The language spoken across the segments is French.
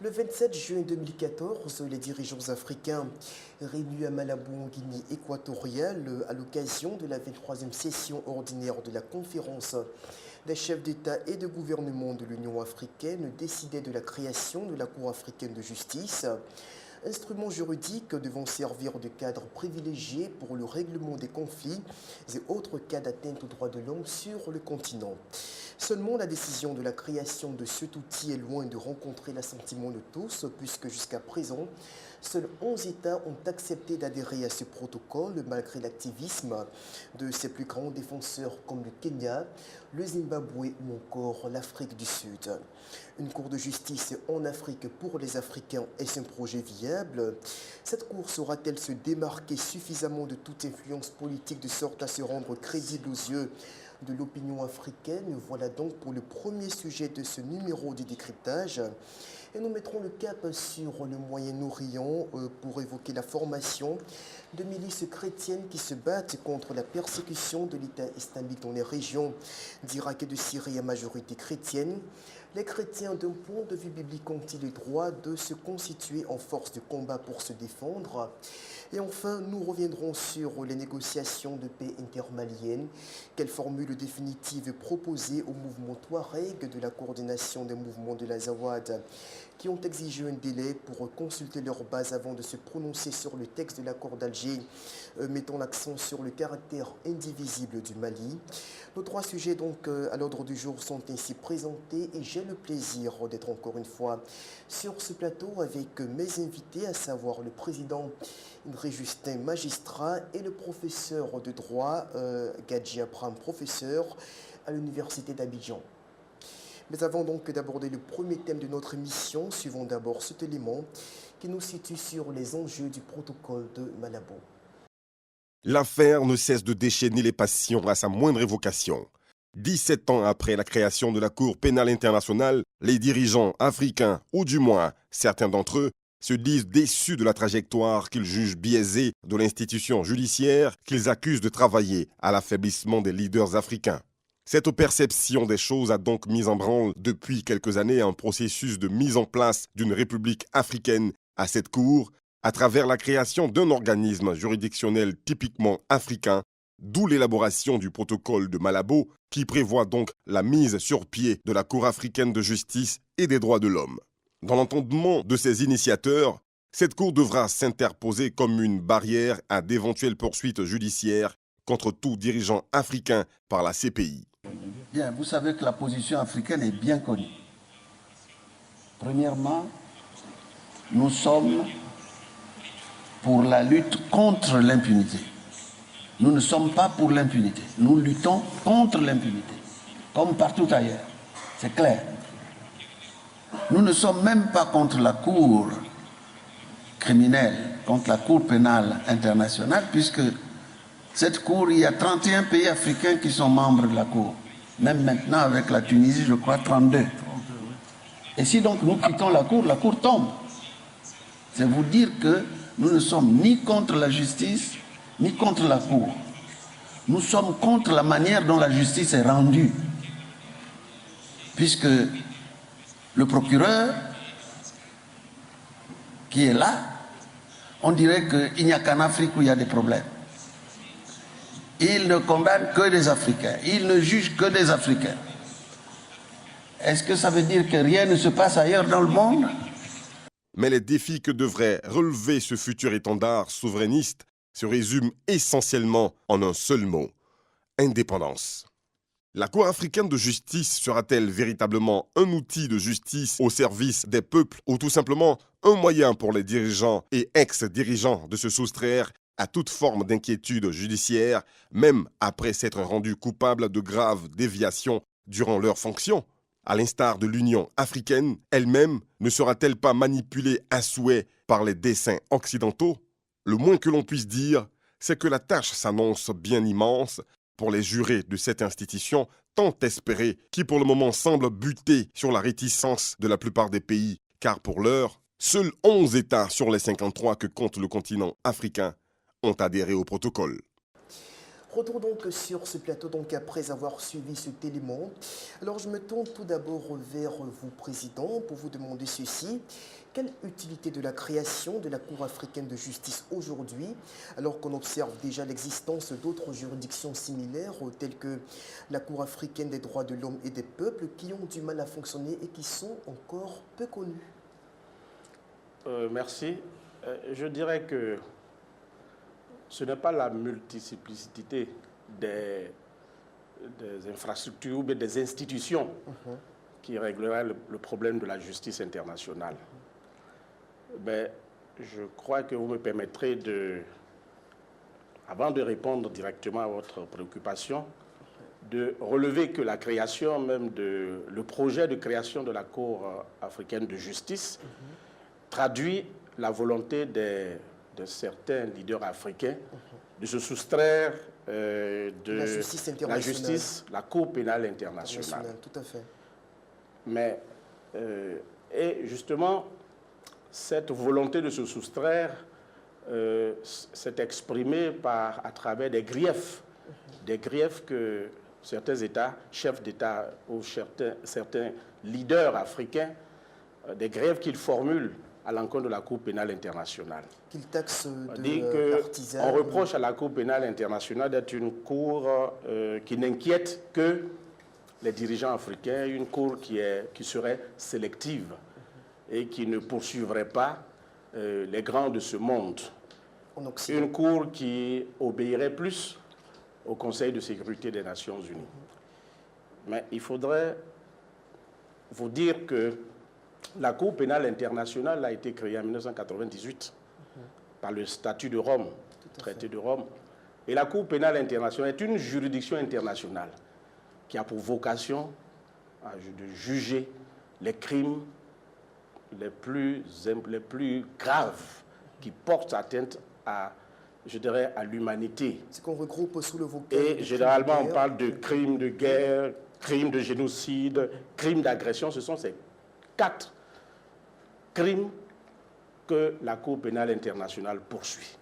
Le 27 juin 2014, les dirigeants africains réunis à Malabo en Guinée équatoriale à l'occasion de la 23e session ordinaire de la conférence des chefs d'État et de gouvernement de l'Union africaine décidaient de la création de la Cour africaine de justice, instrument juridique devant servir de cadre privilégié pour le règlement des conflits et autres cas d'atteinte aux droits de l'homme sur le continent. Seulement, la décision de la création de cet outil est loin de rencontrer l'assentiment de tous, puisque jusqu'à présent, seuls 11 États ont accepté d'adhérer à ce protocole, malgré l'activisme de ses plus grands défenseurs comme le Kenya, le Zimbabwe ou encore l'Afrique du Sud. Une cour de justice en Afrique pour les Africains, est-ce un projet viable? Cette cour saura-t-elle se démarquer suffisamment de toute influence politique de sorte à se rendre crédible aux yeux de l'opinion africaine? Voilà donc pour le premier sujet de ce numéro du décryptage. Et nous mettrons le cap sur le Moyen-Orient pour évoquer la formation de milices chrétiennes qui se battent contre la persécution de l'État islamique dans les régions d'Irak et de Syrie à majorité chrétienne. Les chrétiens, d'un point de vue biblique, ont-ils le droit de se constituer en force de combat pour se défendre? Et enfin, nous reviendrons sur les négociations de paix intermaliennes. Quelle formule définitive proposer au mouvement Touareg de la coordination des mouvements de l'Azawad qui ont exigé un délai pour consulter leur base avant de se prononcer sur le texte de l'accord d'Alger, mettant l'accent sur le caractère indivisible du Mali. Nos trois sujets donc à l'ordre du jour sont ainsi présentés et j'ai le plaisir d'être encore une fois sur ce plateau avec mes invités, à savoir le président Indré Justin, magistrat, et le professeur de droit Gadji Abram, professeur à l'université d'Abidjan. Mais avant donc d'aborder le premier thème de notre émission, suivons d'abord cet élément qui nous situe sur les enjeux du protocole de Malabo. L'affaire ne cesse de déchaîner les passions à sa moindre évocation. 17 ans après la création de la Cour pénale internationale, les dirigeants africains, ou du moins certains d'entre eux, se disent déçus de la trajectoire qu'ils jugent biaisée de l'institution judiciaire qu'ils accusent de travailler à l'affaiblissement des leaders africains. Cette perception des choses a donc mis en branle depuis quelques années un processus de mise en place d'une république africaine à cette cour à travers la création d'un organisme juridictionnel typiquement africain, d'où l'élaboration du protocole de Malabo qui prévoit donc la mise sur pied de la Cour africaine de justice et des droits de l'homme. Dans l'entendement de ses initiateurs, cette cour devra s'interposer comme une barrière à d'éventuelles poursuites judiciaires contre tout dirigeant africain par la CPI. Bien, vous savez que la position africaine est bien connue. Premièrement, nous sommes pour la lutte contre l'impunité. Nous ne sommes pas pour l'impunité. Nous luttons contre l'impunité, comme partout ailleurs. C'est clair. Nous ne sommes même pas contre la Cour criminelle, contre la Cour pénale internationale, puisque cette Cour, il y a 31 pays africains qui sont membres de la Cour. Même maintenant, avec la Tunisie, je crois 32. Et si donc nous quittons la Cour tombe. C'est vous dire que nous ne sommes ni contre la justice, ni contre la Cour. Nous sommes contre la manière dont la justice est rendue. Puisque le procureur qui est là, on dirait qu'il n'y a qu'en Afrique où il y a des problèmes. Il ne condamne que des Africains. Il ne juge que des Africains. Est-ce que ça veut dire que rien ne se passe ailleurs dans le monde? Mais les défis que devrait relever ce futur étendard souverainiste se résument essentiellement en un seul mot: indépendance. La Cour africaine de justice sera-t-elle véritablement un outil de justice au service des peuples ou tout simplement un moyen pour les dirigeants et ex-dirigeants de se soustraire à toute forme d'inquiétude judiciaire, même après s'être rendus coupables de graves déviations durant leurs fonctions? À l'instar de l'Union africaine, elle-même ne sera-t-elle pas manipulée à souhait par les desseins occidentaux? Le moins que l'on puisse dire, c'est que la tâche s'annonce bien immense pour les jurés de cette institution tant espérée, qui pour le moment semble buter sur la réticence de la plupart des pays, car pour l'heure, seuls 11 États sur les 53 que compte le continent africain ont adhéré au protocole. Retour donc sur ce plateau, donc après avoir suivi cet élément. Alors je me tourne tout d'abord vers vous, Président, pour vous demander ceci. Quelle utilité de la création de la Cour africaine de justice aujourd'hui, alors qu'on observe déjà l'existence d'autres juridictions similaires, telles que la Cour africaine des droits de l'homme et des peuples, qui ont du mal à fonctionner et qui sont encore peu connues? Merci. Je dirais que ce n'est pas la multiplicité des infrastructures ou des institutions qui réglerait le problème de la justice internationale. Mais je crois que vous me permettrez avant de répondre directement à votre préoccupation, de relever que la création même le projet de création de la Cour africaine de justice traduit la volonté de certains leaders africains de se soustraire de la justice, la Cour pénale internationale. Tout à fait. Mais, et justement, cette volonté de se soustraire s'est exprimée à travers des griefs que certains États, chefs d'État ou certains leaders africains, des griefs qu'ils formulent à l'encontre de la Cour pénale internationale. Qu'ils taxent de partisans. On reproche à la Cour pénale internationale d'être une cour qui n'inquiète que les dirigeants africains, une cour qui serait sélective et qui ne poursuivrait pas les grands de ce monde. Une cour qui obéirait plus au Conseil de sécurité des Nations Unies. Mais il faudrait vous dire que la Cour pénale internationale a été créée en 1998 par le statut de Rome, le traité de Rome. Et la Cour pénale internationale est une juridiction internationale qui a pour vocation de juger les crimes les plus graves qui portent atteinte à l'humanité. Ce qu'on regroupe sous le vocable. Et généralement, on parle de crimes de guerre, crimes de génocide, crimes d'agression. Ce sont ces 4 crimes que la Cour pénale internationale poursuit.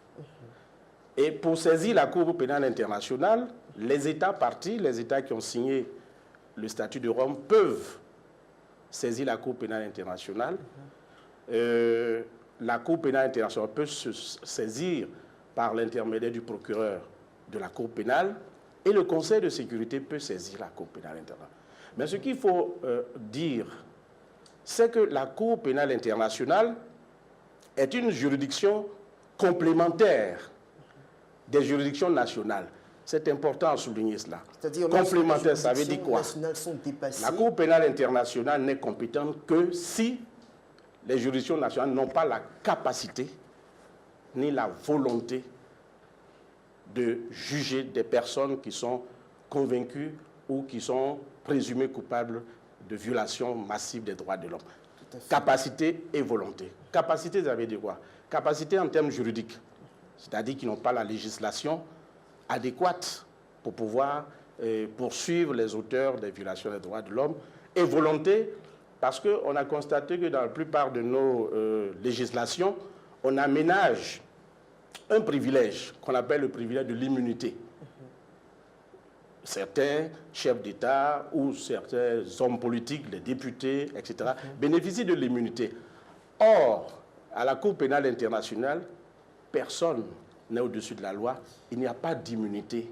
Et pour saisir la Cour pénale internationale, les États partis, les États qui ont signé le statut de Rome, peuvent saisir la Cour pénale internationale. La Cour pénale internationale peut se saisir par l'intermédiaire du procureur de la Cour pénale et le Conseil de sécurité peut saisir la Cour pénale internationale. Mais ce qu'il faut dire, c'est que la Cour pénale internationale est une juridiction complémentaire des juridictions nationales. C'est important à souligner cela. C'est-à-dire complémentaire, ça veut dire quoi? La Cour pénale internationale n'est compétente que si les juridictions nationales n'ont pas la capacité ni la volonté de juger des personnes qui sont convaincues ou qui sont présumées coupables de violations massives des droits de l'homme. Capacité et volonté. Capacité, ça veut dire quoi? Capacité en termes juridiques, c'est-à-dire qu'ils n'ont pas la législation adéquate pour pouvoir poursuivre les auteurs des violations des droits de l'homme. Et volonté, parce qu'on a constaté que dans la plupart de nos législations, on aménage un privilège qu'on appelle le privilège de l'immunité. Certains chefs d'État ou certains hommes politiques, les députés, etc., bénéficient de l'immunité. Or, à la Cour pénale internationale, personne n'est au-dessus de la loi. Il n'y a pas d'immunité,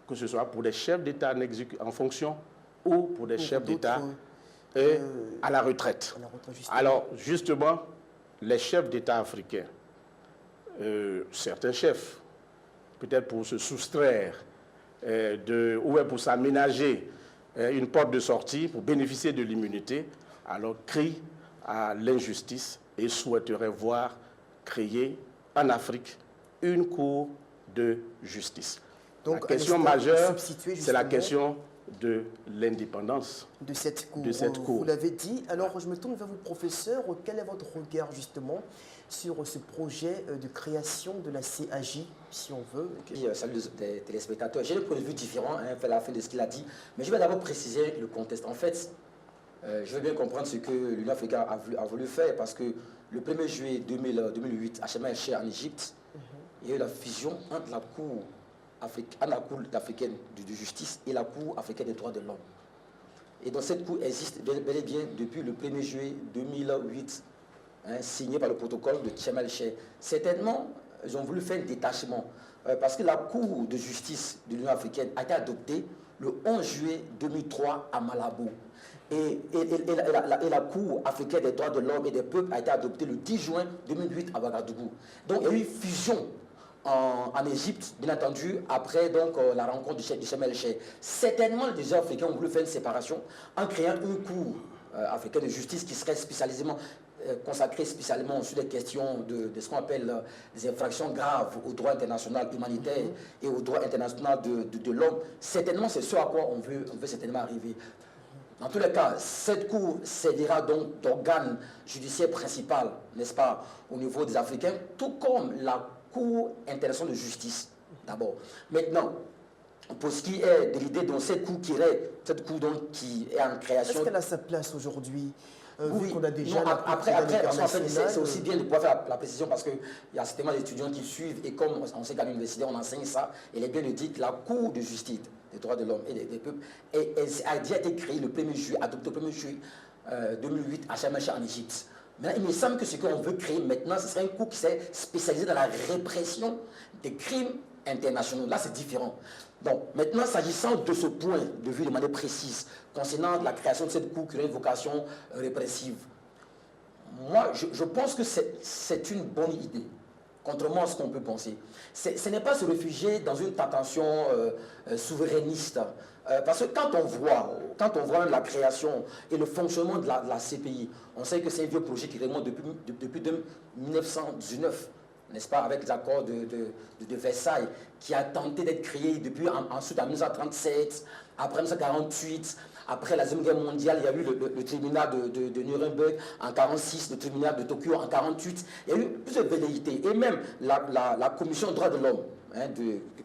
que ce soit pour des chefs d'État en fonction ou pour des chefs d'État à la retraite. Alors, justement, les chefs d'État africains, certains chefs, peut-être pour se soustraire ou pour s'aménager une porte de sortie, pour bénéficier de l'immunité, alors crient à l'injustice et souhaiteraient voir créer en Afrique une cour de justice. Donc, la question majeure, c'est la question de l'indépendance de cette cour. Vous l'avez dit. Alors, je me tourne vers vous, professeur. Quel est votre regard, justement, sur ce projet de création de la CAJ, si on veut? Salut les téléspectateurs. J'ai un point de vue différent à la fin de ce qu'il a dit, mais je vais d'abord préciser le contexte. En fait, je veux bien comprendre ce que l'Union africaine a voulu faire, parce que le 1er juillet 2008, à Sharm el-Sheikh en Égypte, il y a eu la fusion entre la Cour africaine de justice et la Cour africaine des droits de l'homme. Et donc cette Cour existe bel et bien depuis le 1er juillet 2008, signé par le protocole de Sharm el-Sheikh. Certainement, ils ont voulu faire un détachement, parce que la Cour de justice de l'Union africaine a été adoptée le 11 juillet 2003 à Malabo. Et la Cour africaine des droits de l'homme et des peuples a été adoptée le 10 juin 2008 à Ouagadougou. Donc il y a eu une fusion en Égypte, bien entendu, après donc, la rencontre du Sharm el-Sheikh. Certainement, les dirigeants africains ont voulu faire une séparation en créant une Cour africaine de justice qui serait consacrée spécialement sur les questions de ce qu'on appelle des infractions graves au droit international humanitaire et au droit international de l'homme. Certainement, c'est ce à quoi on veut certainement arriver. Dans tous les cas, cette Cour servira donc d'organe judiciaire principal, n'est-ce pas, au niveau des Africains, tout comme la Cour internationale de justice, d'abord. Maintenant, pour ce qui est de l'idée de cette Cour qui est en création... Est-ce qu'elle a sa place aujourd'hui oui, vu qu'on a déjà non, après en fait, c'est aussi bien de pouvoir faire la précision parce qu'il y a certainement des étudiants qui suivent et comme on sait qu'à l'université on enseigne ça, il est bien de dire que la Cour de justice des droits de l'homme et des peuples a déjà été créée le 1er juillet, adoptée le 1er juillet 2008 à Sharm el-Sheikh en Égypte. Maintenant, il me semble que ce qu'on veut créer maintenant, ce serait une Cour qui s'est spécialisée dans la répression des crimes internationaux. Là, c'est différent. Donc, maintenant, s'agissant de ce point de vue de manière précise, concernant la création de cette Cour qui aurait une vocation répressive, moi, je pense que c'est une bonne idée, contrairement à ce qu'on peut penser. Ce n'est pas se réfugier dans une tentation souverainiste, parce que quand on voit la création et le fonctionnement de la CPI, on sait que c'est un vieux projet qui remonte depuis 1919. N'est-ce pas, avec les accords de Versailles, qui a tenté d'être créé depuis ensuite en 1937, après 1948, après la Deuxième Guerre mondiale, il y a eu le tribunal de Nuremberg en 1946, le tribunal de Tokyo en 1948, il y a eu plusieurs velléités, et même la Commission des droits de l'homme, la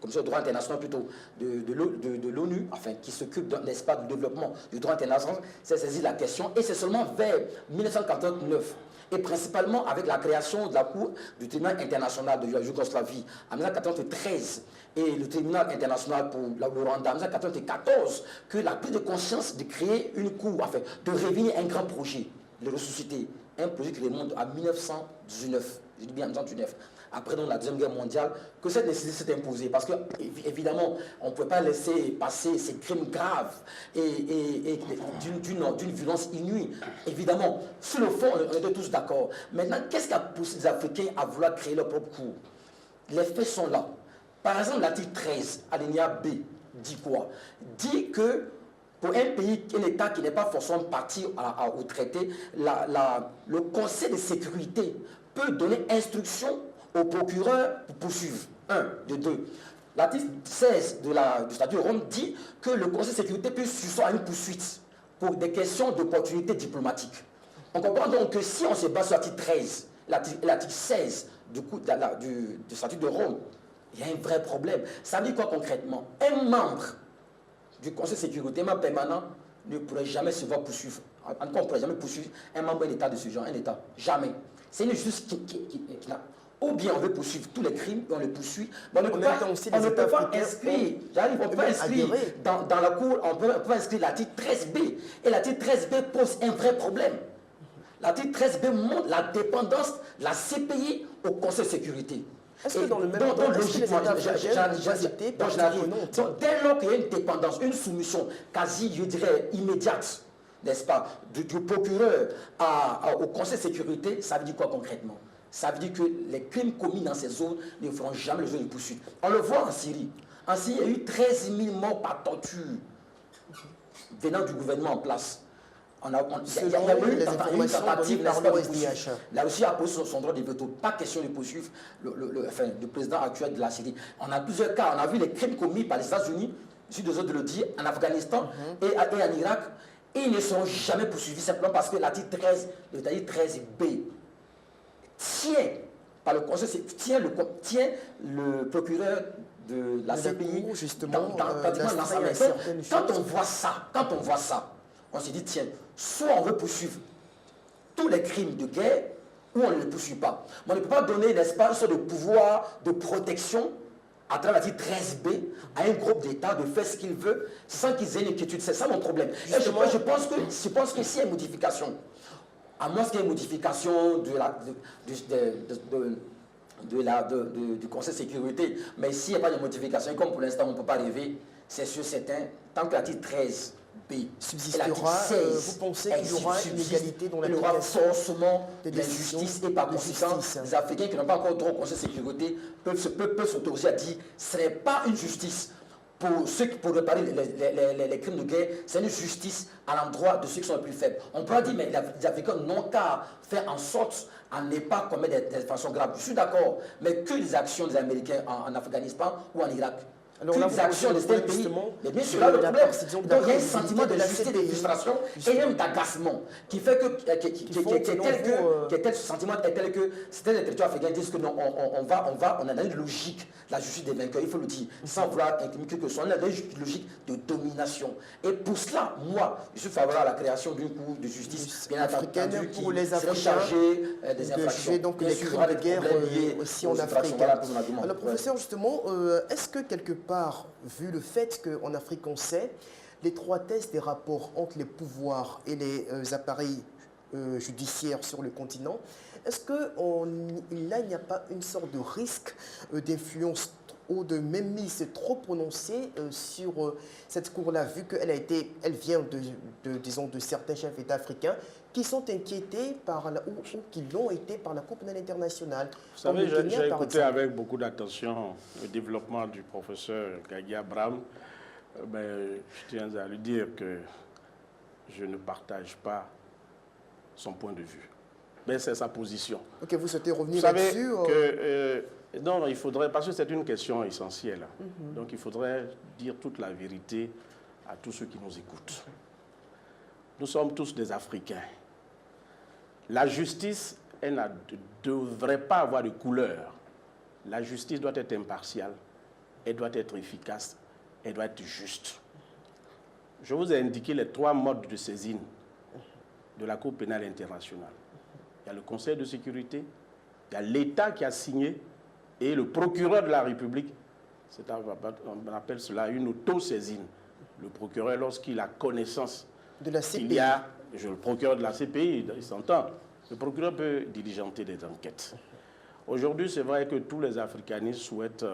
Commission des droits internationaux plutôt, de l'ONU, enfin, qui s'occupe, n'est-ce pas, du développement du droit international, s'est saisi la question, et c'est seulement vers 1949, et principalement avec la création de la Cour du tribunal international de la Yougoslavie en 1993 et le tribunal international pour le Rwanda en 1994, que la prise de conscience de créer une cour, enfin de revenir un grand projet, de ressusciter un projet qui remonte à 1919, je dis bien 1919, après donc, la Deuxième Guerre mondiale, que cette nécessité s'est imposée. Parce que, évidemment, on ne peut pas laisser passer ces crimes graves et d'une violence inouïe. Évidemment, sur le fond, on était tous d'accord. Maintenant, qu'est-ce qui a poussé les Africains à vouloir créer leur propre cour? Les faits sont là. Par exemple, l'article 13, alinéa B, dit quoi? Dit que pour un pays, un État qui n'est pas forcément parti au traité, le Conseil de sécurité peut donner instruction au procureur pour poursuivre. Un, de deux. L'article 16 du statut de Rome dit que le Conseil de sécurité peut sursoir à une poursuite pour des questions d'opportunité diplomatique. On comprend donc que si on se base sur l'article 13 et l'article 16 du statut de Rome, il y a un vrai problème. Ça veut dire quoi concrètement? Un membre du Conseil de sécurité, un membre permanent, ne pourrait jamais se voir poursuivre. En tout cas, on ne pourrait jamais poursuivre un membre d'un État de ce genre, un État. Jamais. C'est une justice qui n'a... Ou bien on veut poursuivre tous les crimes et on les poursuit. Mais on ne peut pas inscrire, dans la cour, on peut inscrire l'article 13B. Et l'article 13B pose un vrai problème. L'article 13B montre la dépendance de la CPI au Conseil de sécurité. Est-ce que dans le même temps, logiquement, dès lors qu'il y a une dépendance, une soumission quasi, je dirais, immédiate, n'est-ce pas, du procureur au Conseil de sécurité, ça veut dire quoi concrètement? Ça veut dire que les crimes commis dans ces zones ne feront jamais l'objet de poursuite. On le voit en Syrie. En Syrie, il y a eu 13 000 morts par torture venant du gouvernement en place. Il y a eu une tentative, n'est-ce pas, de poursuivre. La Russie a posé son droit de veto. Pas question de poursuivre le président actuel de la Syrie. On a plusieurs cas. On a vu les crimes commis par les États-Unis, je suis désolé de le dire, en Afghanistan et en Irak. Et ils ne seront jamais poursuivis simplement parce que l'article 13B tient par le Conseil, tient le procureur de la CPI justement pratiquement dans sa main. Quand on voit ça, on se dit tiens, soit on veut poursuivre tous les crimes de guerre, ou on ne les poursuit pas. Mais on ne peut pas donner, n'est-ce pas, un sort de pouvoir de protection à travers l'article 13B, à un groupe d'États de faire ce qu'il veut sans qu'ils aient une inquiétude. C'est ça mon problème. Et je pense que s'il y a une modification, à moins qu'il y ait une modification du Conseil de sécurité, mais s'il n'y a pas de modification, comme pour l'instant on ne peut pas rêver, c'est sûr, certain, tant que l'article 13B subsistera, vous pensez qu'il y aura une égalité dans l'application? Il y aura forcément de l'injustice et par conséquent, les Africains qui n'ont pas encore droit au Conseil de sécurité peuvent s'autoriser à dire que ce n'est pas une justice. Pour ceux qui pourraient réparer les crimes de guerre, c'est une justice à l'endroit de ceux qui sont les plus faibles. On pourra dire, mais les Africains n'ont qu'à faire en sorte à ne pas commettre des infractions graves. Je suis d'accord, mais que les actions des Américains en Afghanistan ou en Irak. Alors que là, les actions de certains pays, mais bien sûr, là, le problème. Donc il y a un sentiment de justice, de frustration et même d'agacement qui fait que, ce sentiment est tel que certains territoires africains disent que non, on a une logique, la justice des vainqueurs, il faut le dire, sans vouloir incriminer quelque chose, on a une logique de domination. Et pour cela, moi, je suis favorable à la création d'une cour de justice bien africaine pour les Africains chargée des infractions. Donc les crimes de guerre aussi en Afrique. Alors professeur, justement, est-ce que quelque part, vu le fait qu'en Afrique on sait l'étroitesse des rapports entre les pouvoirs et les appareils judiciaires sur le continent, est-ce qu'il n'y a pas une sorte de risque d'influence ou de mainmise trop prononcée sur cette cour-là, vu qu'elle vient disons, de certains chefs d'État africains qui sont inquiétés ou qui l'ont été par la Cour pénale internationale. Vous savez, j'ai écouté avec beaucoup d'attention le développement du professeur Gagui Abraham. Je tiens à lui dire que je ne partage pas son point de vue. Mais c'est sa position. Ok, vous souhaitez revenir là-dessus? Non, il faudrait, parce que c'est une question essentielle. Donc il faudrait dire toute la vérité à tous ceux qui nous écoutent. Nous sommes tous des Africains. La justice, elle ne devrait pas avoir de couleur. La justice doit être impartiale, elle doit être efficace, elle doit être juste. Je vous ai indiqué les 3 modes de saisine de la Cour pénale internationale. Il y a le Conseil de sécurité, il y a l'État qui a signé et le procureur de la République. On appelle cela une auto-saisine. Le procureur, lorsqu'il a connaissance de la CPI. Le procureur de la CPI, il s'entend. Le procureur peut diligenter des enquêtes. Aujourd'hui, c'est vrai que tous les africanistes souhaitent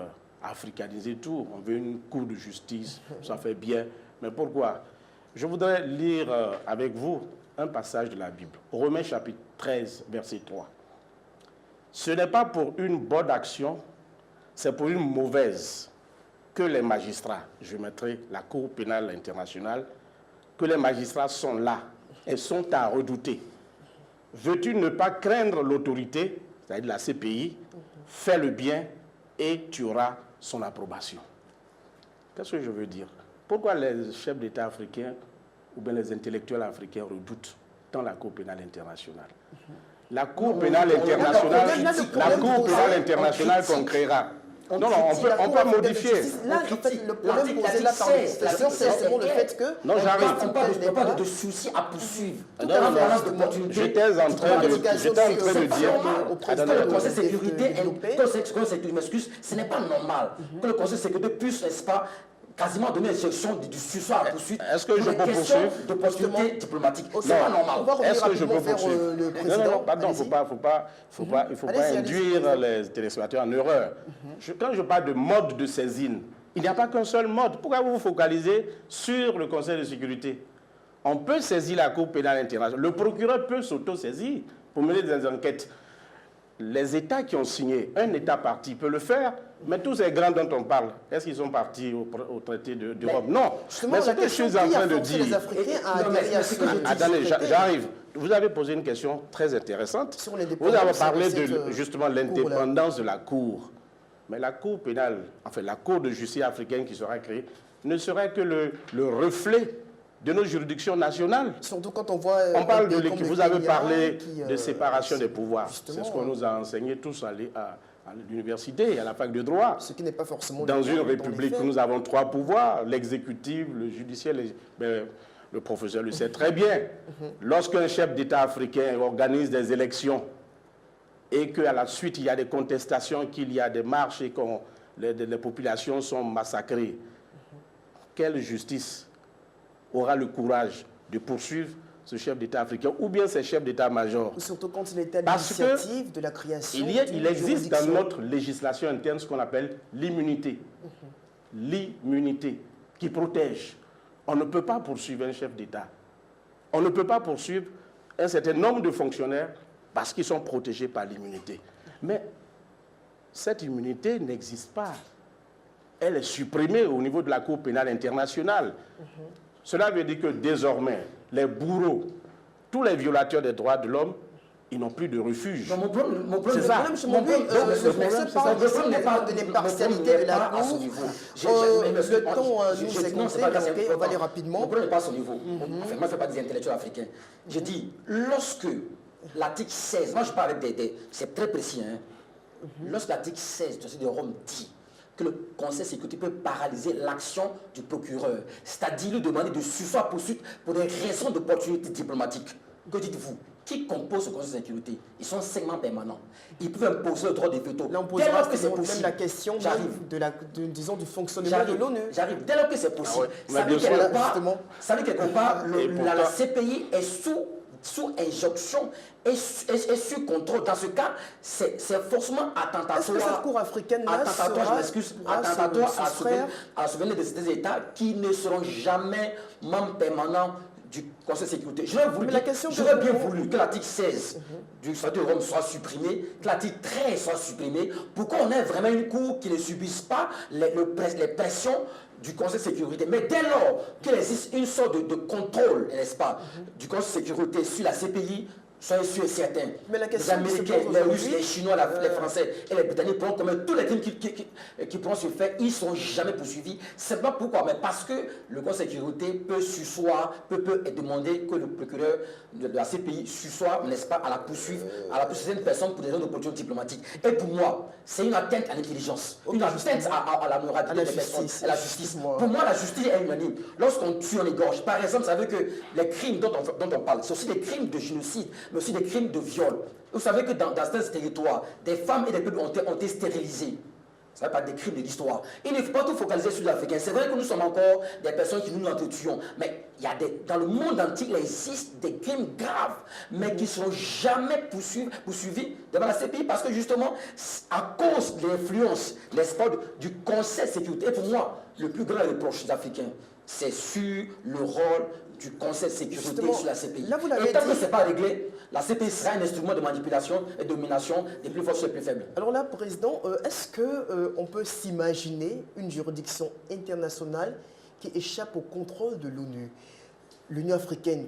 africaniser tout. On veut une cour de justice, ça fait bien. Mais pourquoi? Je voudrais lire avec vous un passage de la Bible. Romains chapitre 13, verset 3. Ce n'est pas pour une bonne action, c'est pour une mauvaise que les magistrats, je mettrai la Cour pénale internationale, que les magistrats sont là et sont à redouter. Veux-tu ne pas craindre l'autorité, c'est-à-dire la CPI, fais le bien et tu auras son approbation. Qu'est-ce que je veux dire? Pourquoi les chefs d'État africains ou bien les intellectuels africains redoutent tant la Cour pénale internationale? La Cour pénale internationale qu'on créera. Non, on peut modifier. Là, en fait, le problème posé là par le c'est seulement le fait que... Non, j'arrive. On parle de soucis à poursuivre. J'étais en train de dire... Le Conseil de sécurité, ce n'est pas normal que le Conseil de sécurité puisse, n'est-ce pas, quasiment donner une gestion du sursaut à poursuite. Est-ce que je peux poursuivre? De possibilité diplomatique. C'est pas normal. Est-ce que je peux poursuivre? Non, pardon, il ne faut pas induire les téléspectateurs en erreur. Quand je parle de mode de saisine, il n'y a pas qu'un seul mode. Pourquoi vous vous focalisez sur le Conseil de sécurité? On peut saisir la Cour pénale internationale. Le procureur peut s'auto-saisir pour mener des enquêtes. Les États qui ont signé, un État parti peut le faire, mais tous ces grands dont on parle, est-ce qu'ils sont partis au traité de Rome? Non. Mais ce que je suis en train de dire... Attendez, j'arrive. Vous avez posé une question très intéressante. Vous avez parlé de justement l'indépendance de la Cour. Mais la Cour pénale, enfin la Cour de justice africaine qui sera créée, ne serait que le reflet de nos juridictions nationales. Surtout quand on voit... On parle de l'équipe. Vous avez parlé de séparation des pouvoirs. C'est ce qu'on nous a enseigné tous à l'université et à la fac de droit. Ce qui n'est pas forcément... Dans une république, nous avons 3 pouvoirs, l'exécutif, le judiciaire, le professeur le sait très bien. Lorsqu'un chef d'État africain organise des élections et qu'à la suite, il y a des contestations, qu'il y a des marches et qu'on les populations sont massacrées, quelle justice aura le courage de poursuivre ce chef d'État africain ou bien ces chefs d'État-major? Surtout quand il est à l'initiative de la création. Il existe dans notre législation interne ce qu'on appelle l'immunité. L'immunité qui protège. On ne peut pas poursuivre un chef d'État. On ne peut pas poursuivre un certain nombre de fonctionnaires parce qu'ils sont protégés par l'immunité. Mais cette immunité n'existe pas. Elle est supprimée au niveau de la Cour pénale internationale. Cela veut dire que désormais, les bourreaux, tous les violateurs des droits de l'homme, ils n'ont plus de refuge. Mon problème, C'est ça. Le problème n'est pas de l'impartialité de la Cour. Le temps nous est compté, on va aller rapidement. Mon problème n'est pas à ce niveau. Enfin, moi, je ne fais pas des intellectuels africains. Je dis, lorsque l'article 16, moi je parle avec c'est très précis, hein. Lorsque l'article 16 de Rome dit que le Conseil de sécurité peut paralyser l'action du procureur, c'est-à-dire lui demander de surseoir poursuite pour des raisons d'opportunité diplomatique. Que dites-vous? Qui compose ce Conseil de sécurité? Ils sont 5 membres permanents. Ils peuvent imposer le droit de veto. Là, on posera même la question disons, du fonctionnement de l'ONU. J'arrive. Dès lors que c'est possible, ça veut quelque part, la CPI est sous injonction et sous contrôle. Dans ce cas, c'est forcément attentatoire. Est-ce que cette Cour africaine-là attentatoire à la souveraineté des États qui ne seront jamais membres permanents du Conseil de sécurité? J'aurais bien voulu que l'article 16 du statut de Rome soit supprimé, que l'article 13 soit supprimé, pour qu'on ait vraiment une cour qui ne subisse pas les pressions du Conseil de sécurité. Mais dès lors qu'il existe une sorte de contrôle, n'est-ce pas, du Conseil de sécurité sur la CPI, soyez sûrs et certains, les Américains, les Russes, les Chinois, les Français et les Britanniques pourront commettre tous les crimes qui pourront se faire, ils ne seront jamais poursuivis. C'est pas pourquoi, mais parce que le Conseil de sécurité peut sursoir, peut demander que le procureur de la CPI sursoir, n'est-ce pas, à la poursuivre certaines personnes pour des raisons d'opportunité diplomatique. Et pour moi, c'est une atteinte à l'intelligence, une atteinte à la moralité des personnes, à la justice. Pour moi, la justice est unanime. Lorsqu'on tue, on égorge. Par exemple, vous savez que les crimes dont on parle, c'est aussi des crimes de génocide, mais aussi des crimes de viol. Vous savez que dans certains territoires, des femmes et des peuples ont été stérilisés. Ça ne pas des crimes de l'histoire. Il ne faut pas tout focaliser sur l'Africain. C'est vrai que nous sommes encore des personnes qui nous entretuons, mais il y a dans le monde entier, il existe des crimes graves, mais qui ne seront jamais poursuivis devant la CPI parce que justement, à cause de l'influence, n'est-ce pas, du Conseil de sécurité. Et pour moi, le plus grand reproche des Africains, c'est sur le rôle du Conseil de sécurité justement, sur la CPI. Là, et tant que ce n'est pas réglé, la CPI sera un instrument de manipulation et de domination des plus forts sur les plus faibles. Alors là, Président, est-ce qu'on peut s'imaginer une juridiction internationale qui échappe au contrôle de l'ONU? L'Union africaine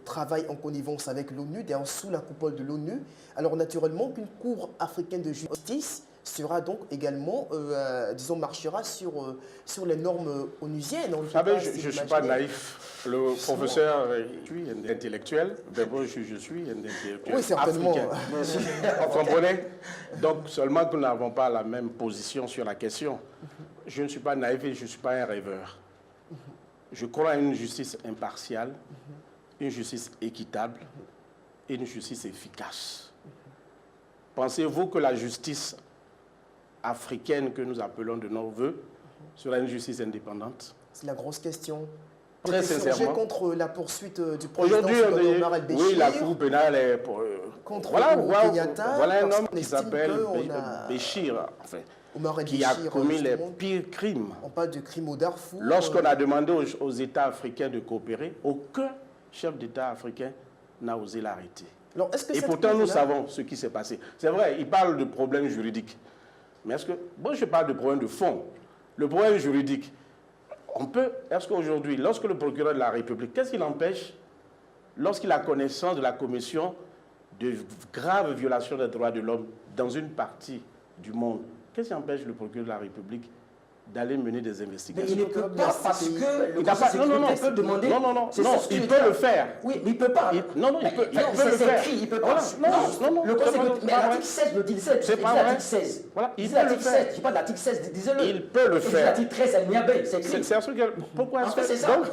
travaille en connivence avec l'ONU, d'ailleurs sous la coupole de l'ONU. Alors naturellement, qu'une Cour africaine de justice sera donc également, disons, marchera sur les normes onusiennes. Vous savez, je ne suis pas naïf. Le professeur, je suis un intellectuel. D'abord, je suis un intellectuel africain. Vous comprenez? Donc, seulement que nous n'avons pas la même position sur la question. Je ne suis pas naïf et je ne suis pas un rêveur. Je crois à une justice impartiale, une justice équitable et une justice efficace. Pensez-vous que la justice africaine que nous appelons de nos voeux sera une justice indépendante? C'est la grosse question. Très sincèrement. Contre la poursuite du président Omar el-Béchir. Oui, la Cour pénale est pour... Contre Kenyatta. Voilà un homme qui s'appelle Béchir, enfin, qui a commis les pires crimes. On parle de crimes au Darfour. Lorsqu'on a demandé aux États africains de coopérer, aucun chef d'État africain n'a osé l'arrêter. Et pourtant, nous savons ce qui s'est passé. C'est vrai, il parle de problèmes juridiques. Mais est-ce que... Moi, je parle de problèmes de fond. Le problème juridique, est-ce qu'aujourd'hui, lorsque le procureur de la République, qu'est-ce qui l'empêche, lorsqu'il a connaissance de la commission de graves violations des droits de l'homme dans une partie du monde, qu'est-ce qui empêche le procureur de la République d'aller mener des investigations? Mais il ne peut pas parce que le Conseil de sécurité peut demander... Non, il peut le faire. Oui, mais il ne peut pas. Il peut le faire. Écrit, il ne peut pas. Non, le Conseil de sécurité... Mais l'article 16 le dit, c'est pas l'article 16. Voilà, il dit l'article 16, je ne pas de l'article 16, disez-le. Il peut le faire. L'article 13, elle n'y a pas, c'est écrit. Pourquoi est-ce que c'est ça? Donc,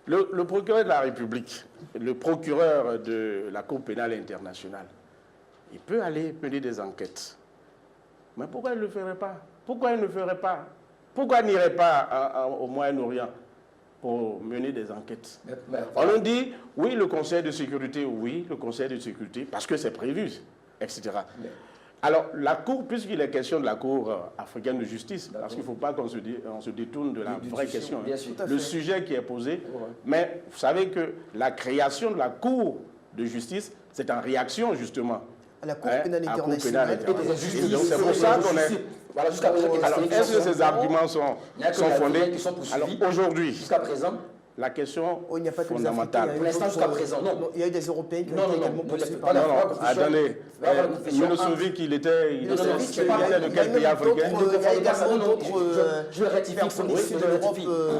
le procureur de la République, le procureur de la Cour pénale internationale, il peut aller mener des enquêtes. Mais pourquoi il ne le ferait pas? Pourquoi il ne ferait pas? Pourquoi il n'irait pas au Moyen-Orient pour mener des enquêtes? On nous dit, oui, le Conseil de sécurité, parce que c'est prévu, etc. Alors, la Cour, puisqu'il est question de la Cour africaine de justice, parce qu'il ne faut pas qu'on se détourne de la vraie question, le sujet qui est posé, mais vous savez que la création de la Cour de justice, c'est en réaction, justement, à la Cour pénale internationale. C'est pour ça qu'on est... Voilà, jusqu'à présent, alors, est-ce que ces arguments sont fondés? Alors, aujourd'hui, jusqu'à présent, la question il n'y a pas que fondamentale. Pour l'instant, jusqu'à présent, non. Il y a eu des Européens qui ont été également poursuivis par la attendez, Milosevic, il était de quel pays africain? Il y a également d'autres... Je rectifie,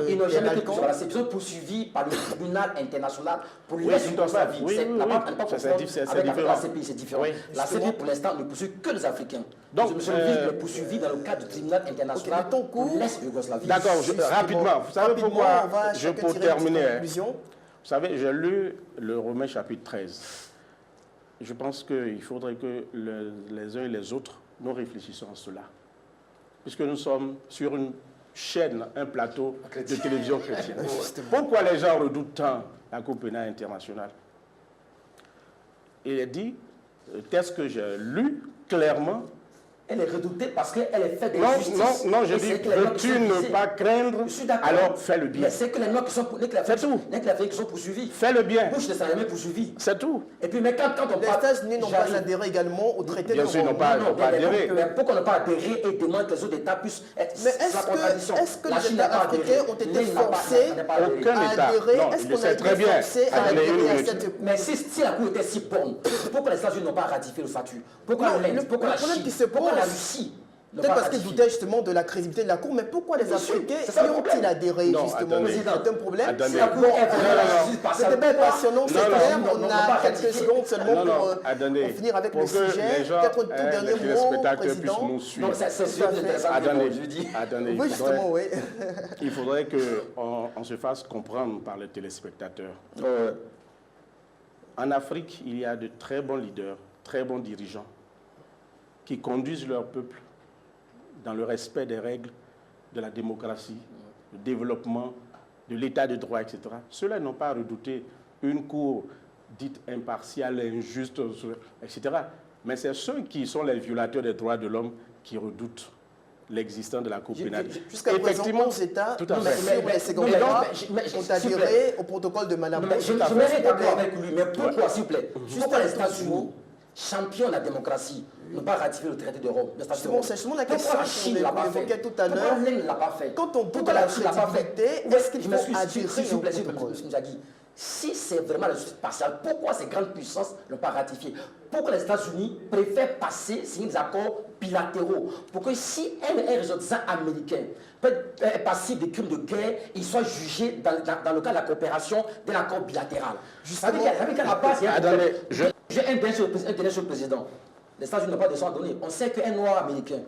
ils n'ont jamais été poursuivis. C'est besoin poursuivis par le tribunal international pour l'Est Yougoslavie. C'est différent. La CPI, pour l'instant, ne poursuit que les Africains. Donc, M. Milosevic est poursuivi dans le cadre du tribunal international pour l'Est Yougoslavie. D'accord, rapidement. Vous savez pourquoi, pour terminer, vous savez, j'ai lu le Romains chapitre 13. Je pense qu'il faudrait que les uns et les autres, nous réfléchissions à cela. Puisque nous sommes sur une chaîne, un plateau de télévision chrétienne. Pourquoi les gens redoutent tant la Cour pénale internationale? Il est dit, le texte que j'ai lu clairement, elle est redoutée parce qu'elle est faite de justice. Non, je dis, veux-tu ne pas craindre, alors fais le bien. Mais c'est que les Noirs qui sont poursuivis. Fais le bien. Bush ne s'est jamais poursuivi. C'est tout. Et puis, mais quand on les États-Unis n'ont pas adhéré également au traité de Rome. Bien sûr, ils n'ont pas adhéré. Mais pourquoi n'ont pas adhéré et demandent que les autres États puissent être la contradiction? Est-ce que les États africains ont été forcés à adhérer? Est-ce qu'on a été forcés à adhérer à cette... Mais si la Cour était si bonne, pourquoi les États-Unis n'ont pas ratifié le statut? Pourquoi l'Inde? Pourquoi la Chine? Pourquoi la Russie? Peut-être parce qu'ils doutaient justement de la crédibilité de la Cour, mais pourquoi les Africains y ont-ils adhéré justement? C'est un problème. Si la Cour c'était pas passionnant cette terme, on a quelques secondes seulement pour finir avec le sujet. Peut-être un tout dernier mot, Président. Donc c'est intéressant. Attendez, oui, justement, oui. Il faudrait qu'on se fasse comprendre par les téléspectateurs. En Afrique, il y a de très bons leaders, très bons dirigeants qui conduisent leur peuple dans le respect des règles de la démocratie, du développement, de l'état de droit, etc. Ceux-là n'ont pas redouté une cour dite impartiale, injuste, etc. Mais c'est ceux qui sont les violateurs des droits de l'homme qui redoutent l'existence de la Cour pénale. Jusqu'à présent, 11 États, les secondaires, ont adhéré au protocole de Malabo. Je me d'accord avec lui, mais pourquoi, s'il vous plaît? Pourquoi les États-Unis, champions de la démocratie, n'ont pas ratifié le traité de Rome? C'est justement la question qu'on évoquait tout à l'heure. Pourquoi l'Inde ne l'a pas fait? Quand on doute de la crédibilité, est-ce qu'il faut adhérer au protocole? Si c'est vraiment la justice partielle, pourquoi ces grandes puissances n'ont pas ratifié? Pourquoi les États-Unis préfèrent signer des accords bilatéraux? Pour que si un ressortissant américain peut être passible de crimes de guerre, il soit jugé dans le cas de la coopération d'un accord bilatéral. Justement, j'ai un dernier sur le président. Les États-Unis n'ont pas de sang à donner. On sait qu'un noir américain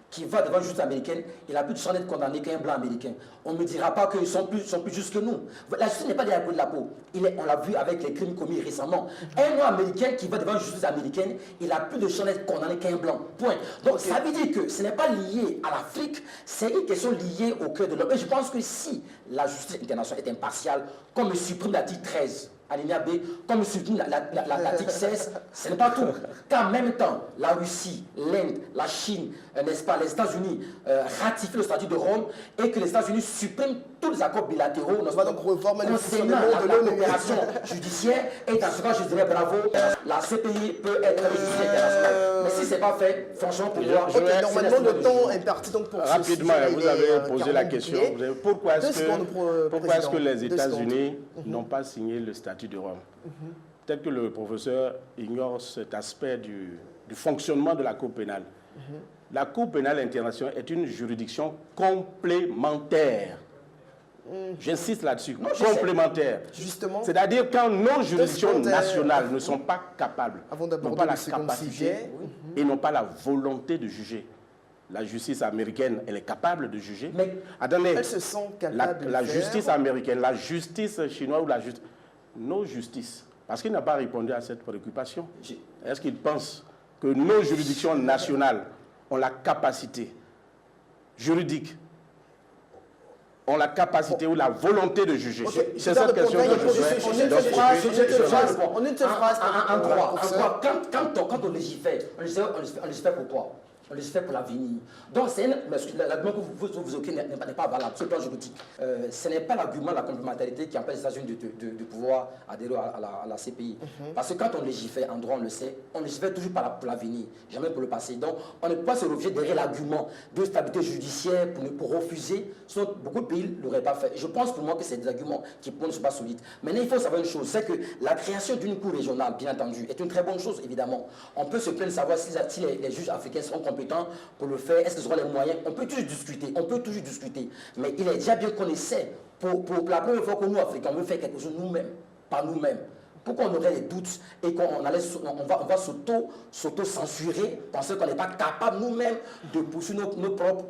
qui va devant une justice américaine, il a plus de sang d'être condamné qu'un blanc américain. On ne me dira pas qu'ils sont plus justes que nous. La justice n'est pas derrière de la peau. On l'a vu avec les crimes commis récemment. Un noir américain qui va devant une justice américaine, il a plus de chances d'être condamné qu'un blanc. Point. Donc ça veut dire que ce n'est pas lié à l'Afrique, c'est une question liée au cœur de l'homme. Et je pense que si la justice internationale est impartiale, comme le supprime l'article 13, alinéa B, comme le supprime l'article 16, ce n'est pas tout. Qu'en même temps, la Russie, l'Inde, la Chine, n'est-ce pas, les États-Unis ratifient le statut de Rome et que les États-Unis suppriment tous les accords bilatéraux. On va donc revoir concernant la coopération judiciaire. Et dans ce cas, je dirais bravo, la CPI peut être une justice internationale. Mais si ce n'est pas fait, franchement, pour moi, normalement, le temps est parti donc pour rapidement, vous avez posé la question. Pourquoi est-ce que les États-Unis n'ont pas signé le statut de Rome? Peut-être que le professeur ignore cet aspect du fonctionnement de la Cour pénale. La Cour pénale internationale est une juridiction complémentaire. J'insiste là-dessus, complémentaire. C'est-à-dire quand nos juridictions nationales ne sont pas capables, n'ont pas la capacité et n'ont pas la volonté de juger. La justice américaine, elle est capable de juger. Mais attendez, elles se sont capables la justice américaine, la justice chinoise ou la justice... Nos justices, parce qu'il n'a pas répondu à cette préoccupation. Est-ce qu'il pense que nos juridictions nationales ont la capacité juridiques ont la capacité ou la volonté de juger. Okay. C'est cette question que je souhaite. En une seule phrase, en droit, quand on légifère, on légifère pourquoi? On légifère pour l'avenir. Donc, l'argument que vous évoquez n'est pas valable, sur le plan juridique. Ce n'est pas l'argument de la complémentarité qui empêche les États-Unis de pouvoir adhérer à la CPI. Parce que quand on légifère, en droit, on le sait, on légifère toujours pour l'avenir, jamais pour le passé. Donc, on ne peut pas se refuser derrière l'argument de stabilité judiciaire pour refuser, sinon beaucoup de pays ne l'auraient pas fait. Je pense pour moi que c'est des arguments qui ne sont pas solides. Maintenant, il faut savoir une chose, c'est que la création d'une cour régionale, bien entendu, est une très bonne chose, évidemment. On peut se plaindre de savoir si les juges africains seront compétents pour le faire, est-ce qu'ils auront les moyens? On peut toujours discuter, mais il est déjà bien qu'on essaie, pour la première fois que nous, Africains, on veut faire quelque chose nous-mêmes, par nous-mêmes. Pourquoi on aurait des doutes et qu'on va s'auto-censurer parce qu'on n'est pas capable nous-mêmes de poursuivre nos propres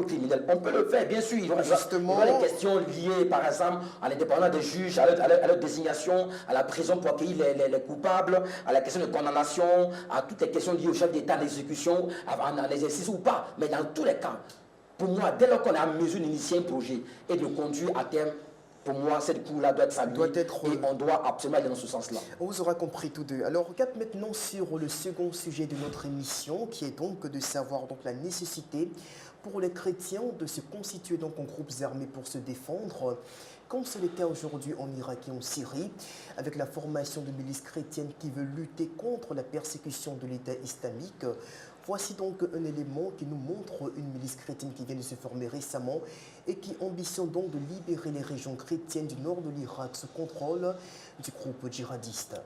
criminels. On peut le faire, bien sûr. Il y aura des questions liées, par exemple, à l'indépendance des juges, à leur désignation, à la prison pour accueillir les coupables, à la question de condamnation, à toutes les questions liées au chef d'État, à l'exécution, à l'exercice ou pas. Mais dans tous les cas, pour moi, dès lors qu'on est en mesure d'initier un projet et de le conduire à terme, pour moi, cette cour-là doit être saluée et on doit absolument aller dans ce sens-là. On vous aura compris tous deux. Alors, regarde maintenant sur le second sujet de notre émission, qui est donc de savoir donc la nécessité pour les chrétiens de se constituer donc en groupes armés pour se défendre, comme c'est le cas aujourd'hui en Irak et en Syrie, avec la formation de milices chrétiennes qui veulent lutter contre la persécution de l'État islamique. Voici donc un élément qui nous montre une milice chrétienne qui vient de se former récemment et qui ambitionne donc de libérer les régions chrétiennes du nord de l'Irak sous contrôle du groupe djihadiste.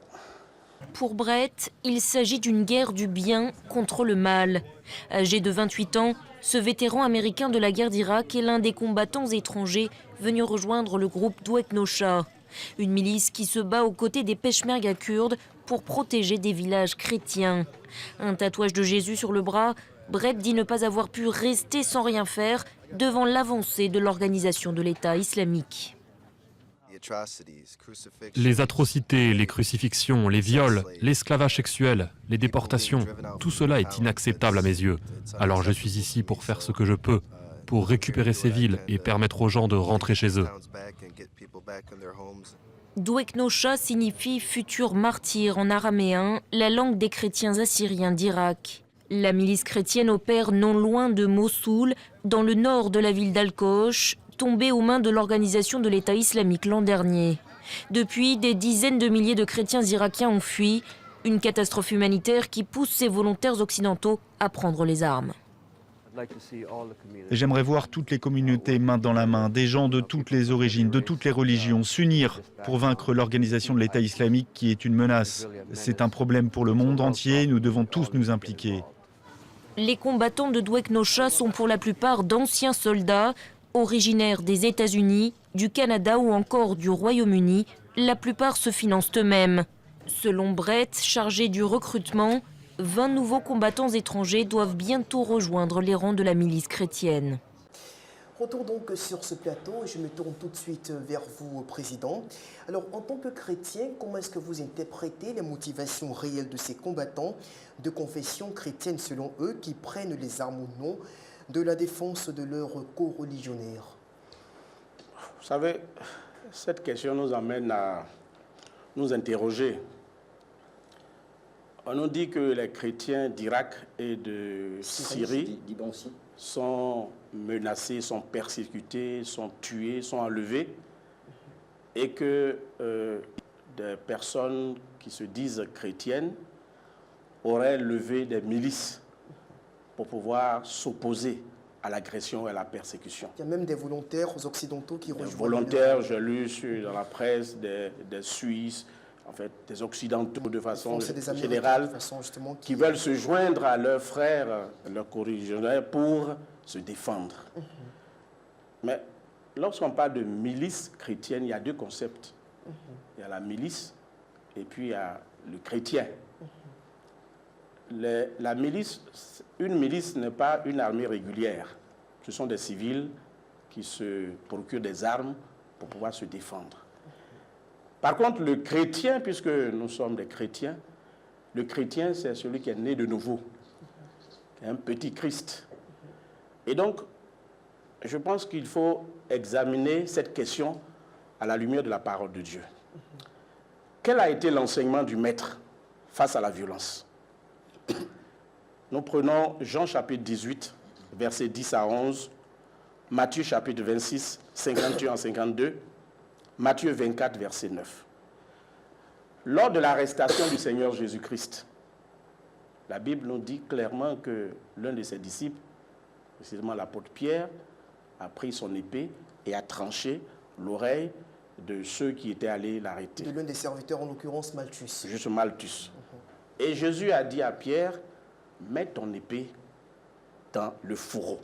Pour Brett, il s'agit d'une guerre du bien contre le mal. Âgé de 28 ans, ce vétéran américain de la guerre d'Irak est l'un des combattants étrangers venus rejoindre le groupe Dwek Nosha, une milice qui se bat aux côtés des Peshmerga kurdes pour protéger des villages chrétiens. Un tatouage de Jésus sur le bras, Brett dit ne pas avoir pu rester sans rien faire devant l'avancée de l'organisation de l'État islamique. Les atrocités, les crucifixions, les viols, l'esclavage sexuel, les déportations, tout cela est inacceptable à mes yeux. Alors je suis ici pour faire ce que je peux, pour récupérer ces villes et permettre aux gens de rentrer chez eux. Dwek Nosha signifie futur martyr en araméen, la langue des chrétiens assyriens d'Irak. La milice chrétienne opère non loin de Mossoul, dans le nord de la ville d'Al-Kosh, tombée aux mains de l'organisation de l'État islamique l'an dernier. Depuis, des dizaines de milliers de chrétiens irakiens ont fui, une catastrophe humanitaire qui pousse ces volontaires occidentaux à prendre les armes. J'aimerais voir toutes les communautés main dans la main, des gens de toutes les origines, de toutes les religions, s'unir pour vaincre l'organisation de l'État islamique qui est une menace. C'est un problème pour le monde entier, nous devons tous nous impliquer. Les combattants de Dwek Nosha sont pour la plupart d'anciens soldats, originaires des États-Unis, du Canada ou encore du Royaume-Uni. La plupart se financent eux-mêmes. Selon Brett, chargé du recrutement, 20 nouveaux combattants étrangers doivent bientôt rejoindre les rangs de la milice chrétienne. Retour donc sur ce plateau et je me tourne tout de suite vers vous, Président. Alors, en tant que chrétien, comment est-ce que vous interprétez les motivations réelles de ces combattants de confession chrétienne, selon eux, qui prennent les armes au nom de la défense de leurs co-religionnaires? Vous savez, cette question nous amène à nous interroger. On nous dit que les chrétiens d'Irak et de Syrie sont menacés, sont persécutés, sont tués, sont enlevés, et que des personnes qui se disent chrétiennes auraient levé des milices pour pouvoir s'opposer à l'agression et à la persécution. Il y a même des volontaires occidentaux qui rejoignent. Des volontaires, j'ai lu dans la presse, des Suisses, en fait, des Occidentaux de façon générale, qui veulent se joindre à leurs frères, leurs co-religionnaires pour se défendre. Mais lorsqu'on parle de milice chrétienne, il y a deux concepts. Il y a la milice et puis il y a le chrétien. La milice, une milice n'est pas une armée régulière. Ce sont des civils qui se procurent des armes pour pouvoir se défendre. Par contre, le chrétien, puisque nous sommes des chrétiens, le chrétien, c'est celui qui est né de nouveau, qui est un petit Christ. Et donc, je pense qu'il faut examiner cette question à la lumière de la parole de Dieu. Quel a été l'enseignement du maître face à la violence? Nous prenons Jean chapitre 18, versets 10 à 11, Matthieu chapitre 26, 51 à 52, Matthieu 24, verset 9. Lors de l'arrestation du Seigneur Jésus-Christ, la Bible nous dit clairement que l'un de ses disciples, précisément l'apôtre Pierre, a pris son épée et a tranché l'oreille de ceux qui étaient allés l'arrêter. De l'un des serviteurs, en l'occurrence Malchus. Juste Malchus. Et Jésus a dit à Pierre, mets ton épée dans le fourreau.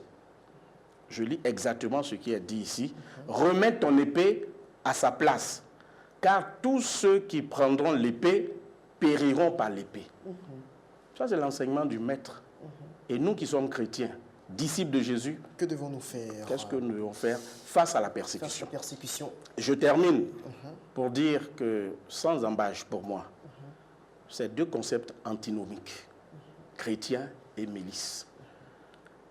Je lis exactement ce qui est dit ici. Remets ton épée à sa place, car tous ceux qui prendront l'épée périront par l'épée. Ça, c'est l'enseignement du maître. Et nous qui sommes chrétiens, disciples de Jésus, que devons-nous faire? Qu'est-ce que nous devons faire face à la persécution? Face à la persécution. Je termine pour dire que, sans embâche pour moi, c'est deux concepts antinomiques, chrétien et milice.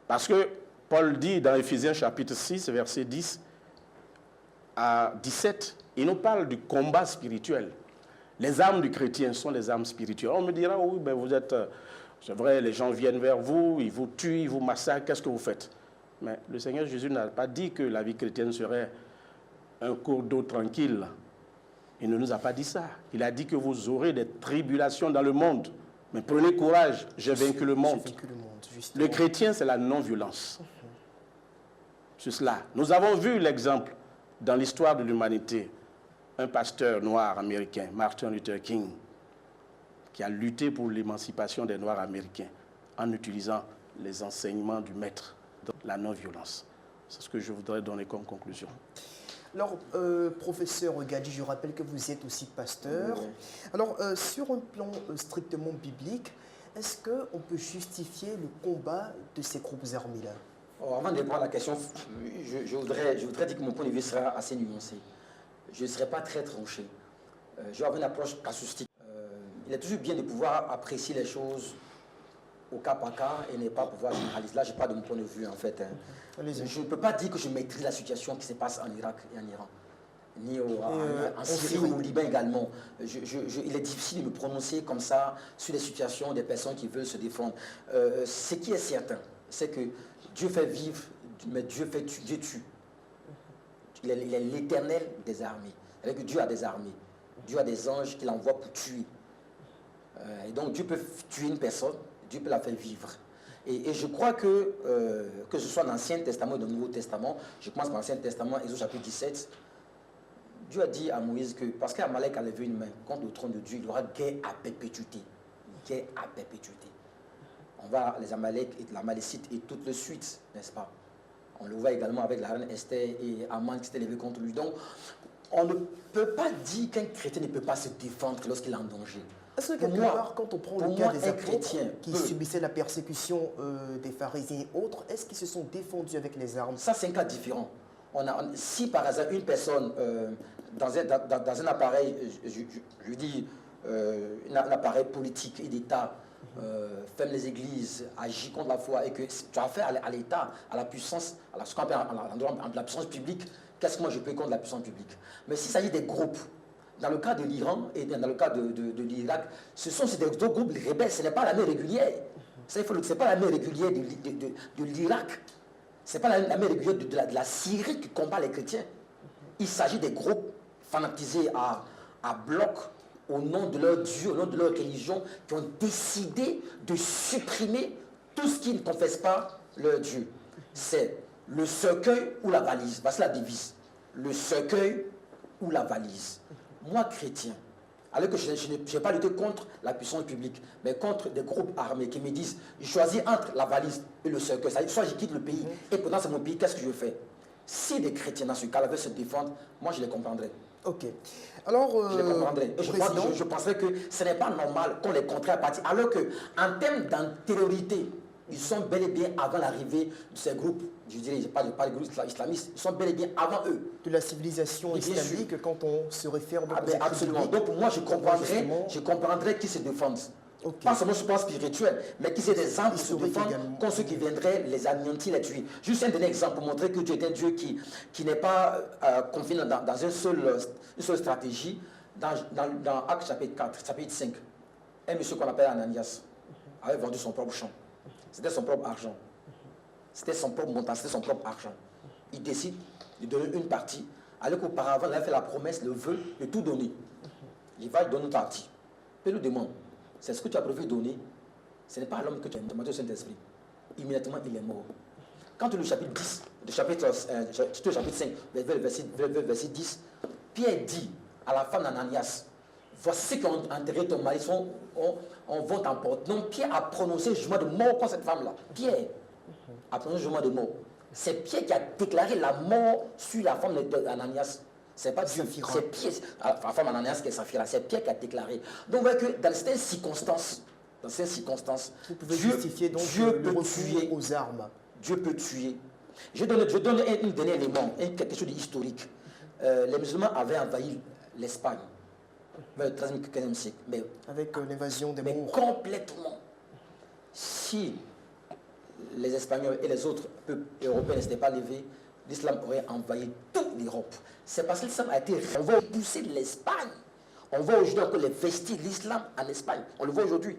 Parce que Paul dit dans Éphésiens chapitre 6, verset 10 à 17, il nous parle du combat spirituel. Les armes du chrétien sont les armes spirituelles. On me dira, oui, ben vous êtes... C'est vrai, les gens viennent vers vous, ils vous tuent, ils vous massacrent, qu'est-ce que vous faites? Mais le Seigneur Jésus n'a pas dit que la vie chrétienne serait un cours d'eau tranquille. Il ne nous a pas dit ça. Il a dit que vous aurez des tribulations dans le monde. Mais prenez courage, j'ai vaincu le monde. Le chrétien, c'est la non-violence. C'est cela. Nous avons vu l'exemple dans l'histoire de l'humanité. Un pasteur noir américain, Martin Luther King, qui a lutté pour l'émancipation des Noirs américains en utilisant les enseignements du maître, la non-violence. C'est ce que je voudrais donner comme conclusion. Alors, professeur Gadi, je rappelle que vous êtes aussi pasteur. Oui. Alors, sur un plan strictement biblique, est-ce qu'on peut justifier le combat de ces groupes armés-là? Avant de répondre à la question, je voudrais dire que mon point de vue sera assez nuancé. Je ne serai pas très tranché. Je vais avoir une approche casuistique. Il est toujours bien de pouvoir apprécier les choses au cas par cas et ne pas pouvoir généraliser. Là, je parle de mon point de vue, en fait. Je ne peux pas dire que je maîtrise la situation qui se passe en Irak et en Iran, ni en Syrie ou au Liban également. Il est difficile de me prononcer comme ça sur les situations des personnes qui veulent se défendre. Ce qui est certain, c'est que Dieu fait vivre, mais Dieu tue. Il est l'éternel des armées. C'est-à-dire que Dieu a des armées. Dieu a des anges qu'il envoie pour tuer. Et donc Dieu peut tuer une personne, Dieu peut la faire vivre. Et je crois que ce soit dans l'Ancien Testament ou dans le Nouveau Testament, je commence par l'Ancien Testament, Exode chapitre 17, Dieu a dit à Moïse que parce qu'Amalek a levé une main contre le trône de Dieu, il y aura guerre à perpétuité. Guerre à perpétuité. On voit les Amalek et la Malécite et toute le suite, n'est-ce pas? On le voit également avec la reine Esther et Aman qui s'était levé contre lui. Donc, on ne peut pas dire qu'un chrétien ne peut pas se défendre lorsqu'il est en danger. Est-ce que quelque part, quand on prend le cas des apôtres qui subissaient la persécution des pharisiens et autres, est-ce qu'ils se sont défendus avec les armes? Ça, c'est un cas différent. Si par hasard une personne, dans un appareil, je dis, un appareil politique et d'État, ferme les églises, agit contre la foi et que tu as affaire à l'État, à la puissance, à la puissance publique, qu'est-ce que moi je peux contre la puissance publique? Mais s'il s'agit des groupes, dans le cas de l'Iran et dans le cas de l'Irak, ce sont ces deux groupes rebelles, ce n'est pas l'armée régulière. Ce n'est pas l'armée régulière de l'Irak. Ce n'est pas l'armée régulière de la Syrie qui combat les chrétiens. Il s'agit des groupes fanatisés à bloc au nom de leur Dieu, au nom de leur religion, qui ont décidé de supprimer tout ce qui ne confesse pas leur Dieu. C'est le cercueil ou la valise. Voici la devise. Le cercueil ou la valise. Moi, chrétien, alors que je n'ai pas lutté contre la puissance publique, mais contre des groupes armés qui me disent, je choisis entre la valise et le cercueil. Soit je quitte le pays, et pendant c'est mon pays, qu'est-ce que je fais? Si des chrétiens dans ce cas-là veulent se défendre, moi je les comprendrai. Ok. Alors, je les comprendrai. Et je penserais que ce n'est pas normal qu'on les contraie à partir. Alors qu'en termes d'antériorité, ils sont bel et bien avant l'arrivée de ces groupes, je dirais, je parle des groupes islamistes, ils sont bel et bien avant eux. De la civilisation islamique quand on se réfère... absolument. Donc pour moi, je comprendrais qu'ils se défendent. Pas seulement sur le plan spirituel, mais qui c'est des armes pour se défendre contre ceux qui viendraient les anéantir, les tuer. Juste un dernier exemple pour montrer que Dieu est un Dieu qui n'est pas confiné dans une seule stratégie. Dans Actes chapitre 4, chapitre 5, un monsieur qu'on appelle Ananias avait vendu son propre champ. C'était son propre argent. C'était son propre montant, c'était son propre argent. Il décide de donner une partie, alors qu'auparavant, il avait fait la promesse, le vœu de tout donner. Il va donner une partie. Puis il lui demande, c'est ce que tu as prévu de donner, ce n'est pas à l'homme que tu as demandé au Saint-Esprit. Immédiatement, il est mort. Quand tu lis le chapitre 10, le chapitre 5, verset 10, Pierre dit à la femme d'Ananias, voici ceux qui ont enterré ton mari, on va t'emporter. Donc Pierre a prononcé le jugement de mort contre cette femme-là. Pierre a prononcé le jugement de mort. C'est Pierre qui a déclaré la mort sur la femme d'Ananias. C'est pas Dieu, c'est Pierre, la femme Ananias qui est Saphira, c'est Pierre qui a déclaré. Donc vous voyez que dans certaines circonstances, vous pouvez justifier donc Dieu le peut recours tuer aux armes. Dieu peut tuer. Je donne un dernier élément, quelque chose d'historique. Les musulmans avaient envahi l'Espagne vers le 13e, 15e siècle. Mais, avec l'invasion des Moors. Complètement. Si les Espagnols et les autres peuples européens ne s'étaient pas levés, l'islam aurait envahi toute l'Europe. C'est parce que l'islam a été... On va pousser l'Espagne. On voit aujourd'hui encore les vestiges de l'islam en Espagne. On le voit aujourd'hui.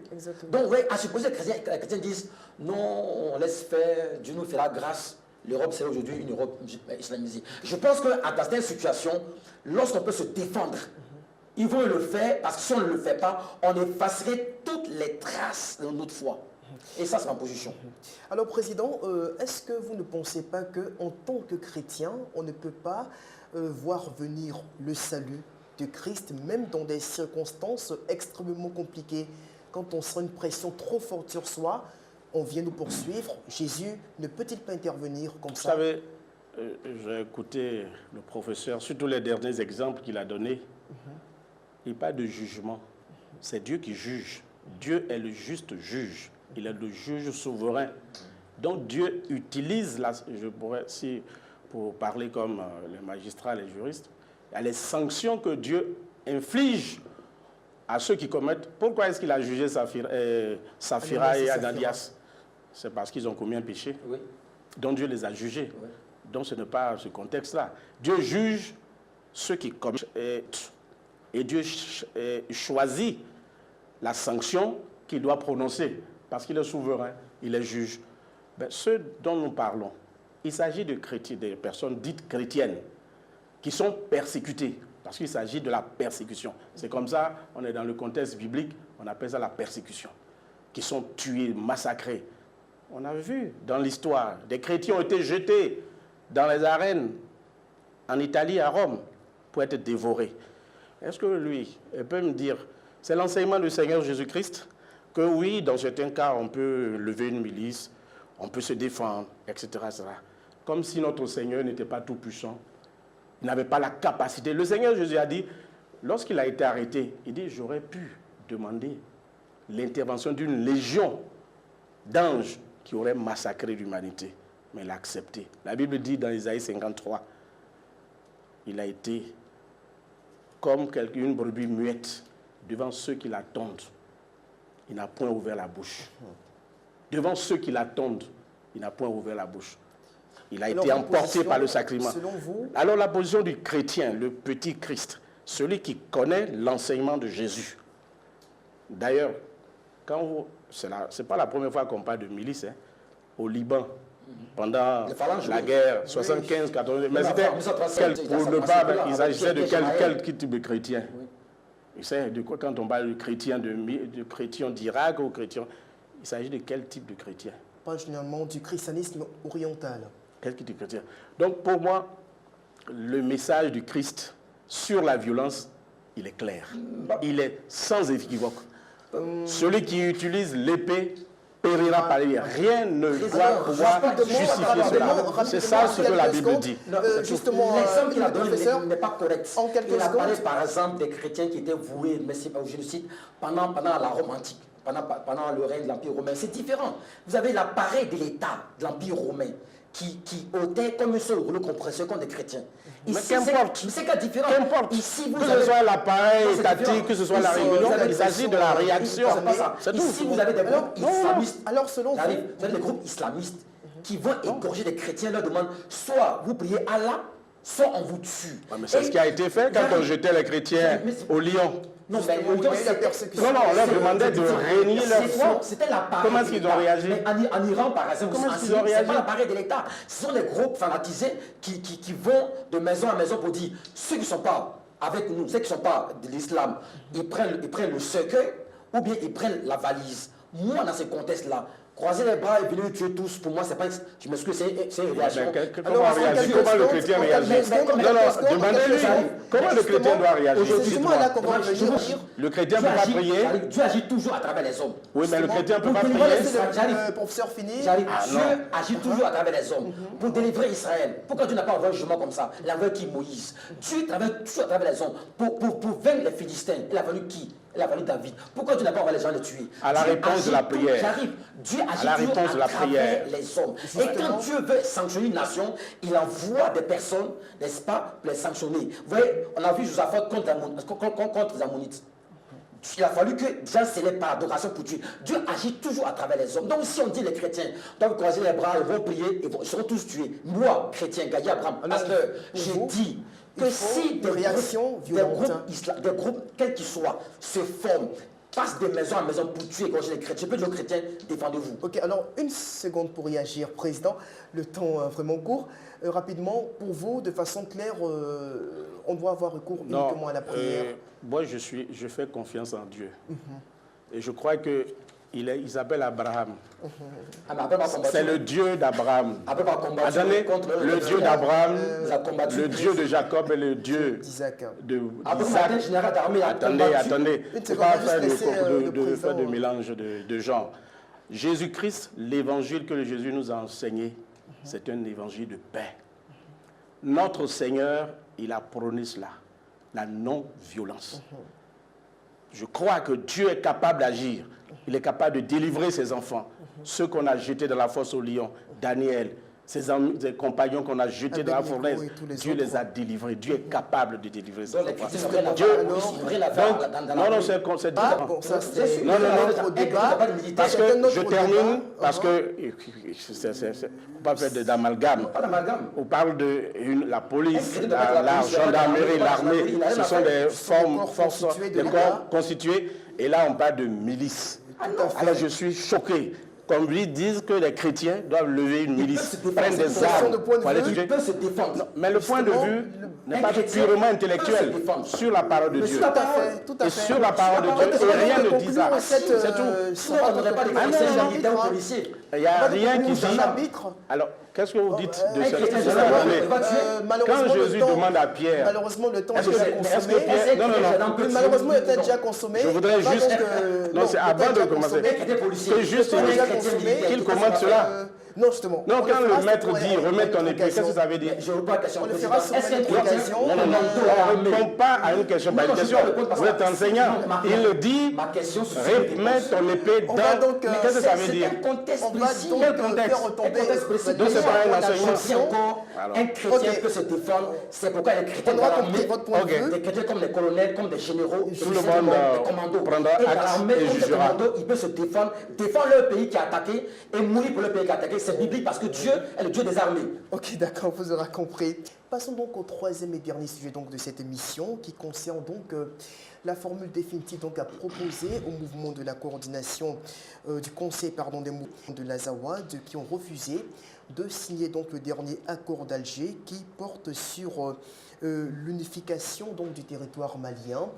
Donc, ouais, à supposer que les chrétiens disent non, on laisse faire, Dieu nous fera grâce. L'Europe, c'est aujourd'hui une Europe islamisée. Je pense qu'à certaines situations, lorsqu'on peut se défendre, ils vont le faire parce que si on ne le fait pas, on effacerait toutes les traces de notre foi. Et ça, c'est ma position. Alors, Président, est-ce que vous ne pensez pas qu'en tant que chrétien, on ne peut pas voir venir le salut de Christ, même dans des circonstances extrêmement compliquées? Quand on sent une pression trop forte sur soi, on vient nous poursuivre. Jésus ne peut-il pas intervenir comme ça? Vous savez, j'ai écouté le professeur, surtout les derniers exemples qu'il a donnés. Il parle de jugement. C'est Dieu qui juge. Dieu est le juste juge. Il est le juge souverain. Donc Dieu utilise, je pourrais, si, pour parler comme les magistrats, les juristes, il y a les sanctions que Dieu inflige à ceux qui commettent. Pourquoi est-ce qu'il a jugé Saphira et Ananias? C'est parce qu'ils ont commis un péché. Oui. Donc Dieu les a jugés. Oui. Donc ce n'est pas ce contexte-là. Dieu juge ceux qui commettent. Et Dieu choisit la sanction qu'il doit prononcer. Parce qu'il est souverain, il est juge. Ben, ceux dont nous parlons, il s'agit de chrétiens, des personnes dites chrétiennes qui sont persécutées. Parce qu'il s'agit de la persécution. C'est comme ça, on est dans le contexte biblique, on appelle ça la persécution. Qui sont tués, massacrés. On a vu dans l'histoire, des chrétiens ont été jetés dans les arènes en Italie, à Rome, pour être dévorés. Est-ce que lui, il peut me dire, c'est l'enseignement du Seigneur Jésus-Christ, que oui, dans certains cas, on peut lever une milice, on peut se défendre, etc., etc. Comme si notre Seigneur n'était pas tout puissant. Il n'avait pas la capacité. Le Seigneur Jésus a dit, lorsqu'il a été arrêté, il dit, j'aurais pu demander l'intervention d'une légion d'anges qui auraient massacré l'humanité. Mais il a accepté. La Bible dit dans Isaïe 53, il a été comme une brebis muette devant ceux qui l'attendent. Il n'a point ouvert la bouche. Devant ceux qui l'attendent, il n'a point ouvert la bouche. Il a été emporté par le sacrement. Alors la position du chrétien, le petit Christ, celui qui connaît l'enseignement de Jésus. D'ailleurs, ce n'est pas la première fois qu'on parle de milice, hein, au Liban, pendant la guerre 75-80, mais c'était pour ne pas, il s'agissait de quel type de chrétien? Il sait de quoi quand on parle de chrétien d'Irak ou chrétien, il s'agit de quel type de chrétien? Pas généralement du christianisme oriental. Quel type de chrétien? Donc pour moi, le message du Christ sur la violence, il est clair. Il est sans équivoque. Celui qui utilise l'épée périra par l'épée. Rien ne doit pouvoir justifier cela. C'est ça ce que la Bible dit. Justement, l'exemple qu'il a donné n'est pas correct. En quelques il a parlé secondes. par exemple des chrétiens qui étaient voués au génocide pendant la Rome antique, pendant le règne de l'Empire romain. C'est différent. Vous avez l'appareil de l'État de l'Empire romain qui ôtaient comme un seul rouleau compresseur contre des chrétiens. Mais qu'importe. Mais c'est qu'à différent. Qu'importe. Ici, que ce soit l'appareil étatique, que ce soit la réunion, il s'agit de la réaction. C'est tout. Ici, vous avez des groupes islamistes. Alors, selon vous, vous avez des groupes islamistes qui vont égorger des chrétiens, leur demandent soit vous priez Allah, soit on vous tue. Ouais, mais c'est ce qui a été fait quand on jetait les chrétiens au lion. Non, mais on leur demandait de régner leur foi. C'était l'appareil. Comment est-ce qu'ils ont réagi? En Iran, par exemple, c'est pas l'appareil de l'État. Ce sont des groupes fanatisés qui vont de maison à maison pour dire ceux qui ne sont pas avec nous, ceux qui ne sont pas de l'islam, ils prennent le cercueil ou bien ils prennent la valise. Moi, dans ce contexte-là, croiser les bras et venir tuer tous, pour moi, c'est pas. Je m'excuse, c'est une réaction. Comment le chrétien réagit? Non, demandez-lui comment le chrétien doit réagir. Le chrétien ne peut pas prier. Dieu agit toujours à travers les hommes. Oui, mais le chrétien ne peut pas prier. Professeur fini. Dieu agit toujours à travers les hommes pour délivrer Israël. Pourquoi Dieu n'a pas envoyé un jugement comme ça? Il a envoyé qui? Moïse. Dieu travaille toujours à travers les hommes pour vaincre les Philistins. Il a fallu qui? Il a fallu David. Pourquoi Dieu n'a pas envoyé les gens les tuer? À la réponse de la prière. J'arrive. Dieu agit toujours à travers les hommes. Et quand Dieu veut sanctionner une nation, il envoie des personnes, n'est-ce pas, pour les sanctionner. Vous voyez, on a vu Josaphat contre les Ammonites. Il a fallu que gens célèbrent par adoration pour Dieu. Dieu agit toujours à travers les hommes. Donc si on dit les chrétiens doivent croiser les bras, ils vont prier, ils seront tous tués. Moi, chrétien, Gaïa Abraham, pasteur, je dis que si des groupes, quels qu'ils soient, se forment, passent de maison à maison pour tuer et égorger les chrétiens, peu de chrétiens, défendez-vous. Ok, alors une seconde pour réagir, Président. Le temps est vraiment court. Rapidement, pour vous, de façon claire, on doit avoir recours uniquement à la prière. Moi, je fais confiance en Dieu. Et je crois que il s'appelle Abraham. C'est le Dieu d'Abraham. Le Dieu d'Abraham, le Dieu de Jacob et le Dieu d'Isaac. Attendez. Il ne faut pas faire de mélange de genres. Jésus-Christ, l'évangile que Jésus nous a enseigné, c'est un évangile de paix. Notre Seigneur, il a prôné cela, la non-violence. Je crois que Dieu est capable d'agir. Il est capable de délivrer ses enfants. Ceux qu'on a jetés dans la fosse au lion, Daniel, ses compagnons qu'on a jetés dans la fournaise, Dieu les a délivrés. Dieu est capable de délivrer ses enfants. C'est parce que je termine, parce que pas faire d'amalgame. On parle de la police, la gendarmerie, l'armée. Ce sont des forces, des corps constitués. Et là, on parle de milice. Alors je suis choqué. Comme ils disent que les chrétiens doivent lever une milice, prendre des armes pour aller tuer. Mais le point de vue n'est pas purement intellectuel sur la parole de Dieu. Et sur la parole de Dieu, rien ne dit ça. C'est tout. Il n'y a rien qui dit. Alors, qu'est-ce que vous dites de cette quand Jésus demande à Pierre, malheureusement le temps est déjà consommé. Malheureusement il est déjà consommé. Je voudrais juste, non, c'est avant de commencer, c'est juste qu'il commente cela. Non, justement. Non, quand le maître dit remets ton épée, qu'est-ce que ça veut dire? On le fera sur une occasion. On ne répond pas à une question par une question. Vous êtes enseignant. Il dit remets ton épée dans. Qu'est-ce que ça veut dire? On va donc faire retomber. Donc c'est pas un enseignement. Un chrétien peut se défendre. C'est pourquoi les chrétiens dans l'armée, des chrétiens comme les colonels, comme des généraux, tout le monde prendra acte et jugera. Ils peuvent se défendre leur pays qui a attaqué et mourir pour le pays qui a attaqué. C'est biblique parce que Dieu est le Dieu des armées. Ok, d'accord, vous aurez compris. Passons donc au troisième et dernier sujet donc, de cette émission qui concerne donc la formule définitive donc, à proposer au mouvement de la coordination du Conseil des mouvements de l'Azawad qui ont refusé de signer donc, le dernier accord d'Alger qui porte sur l'unification du territoire malien.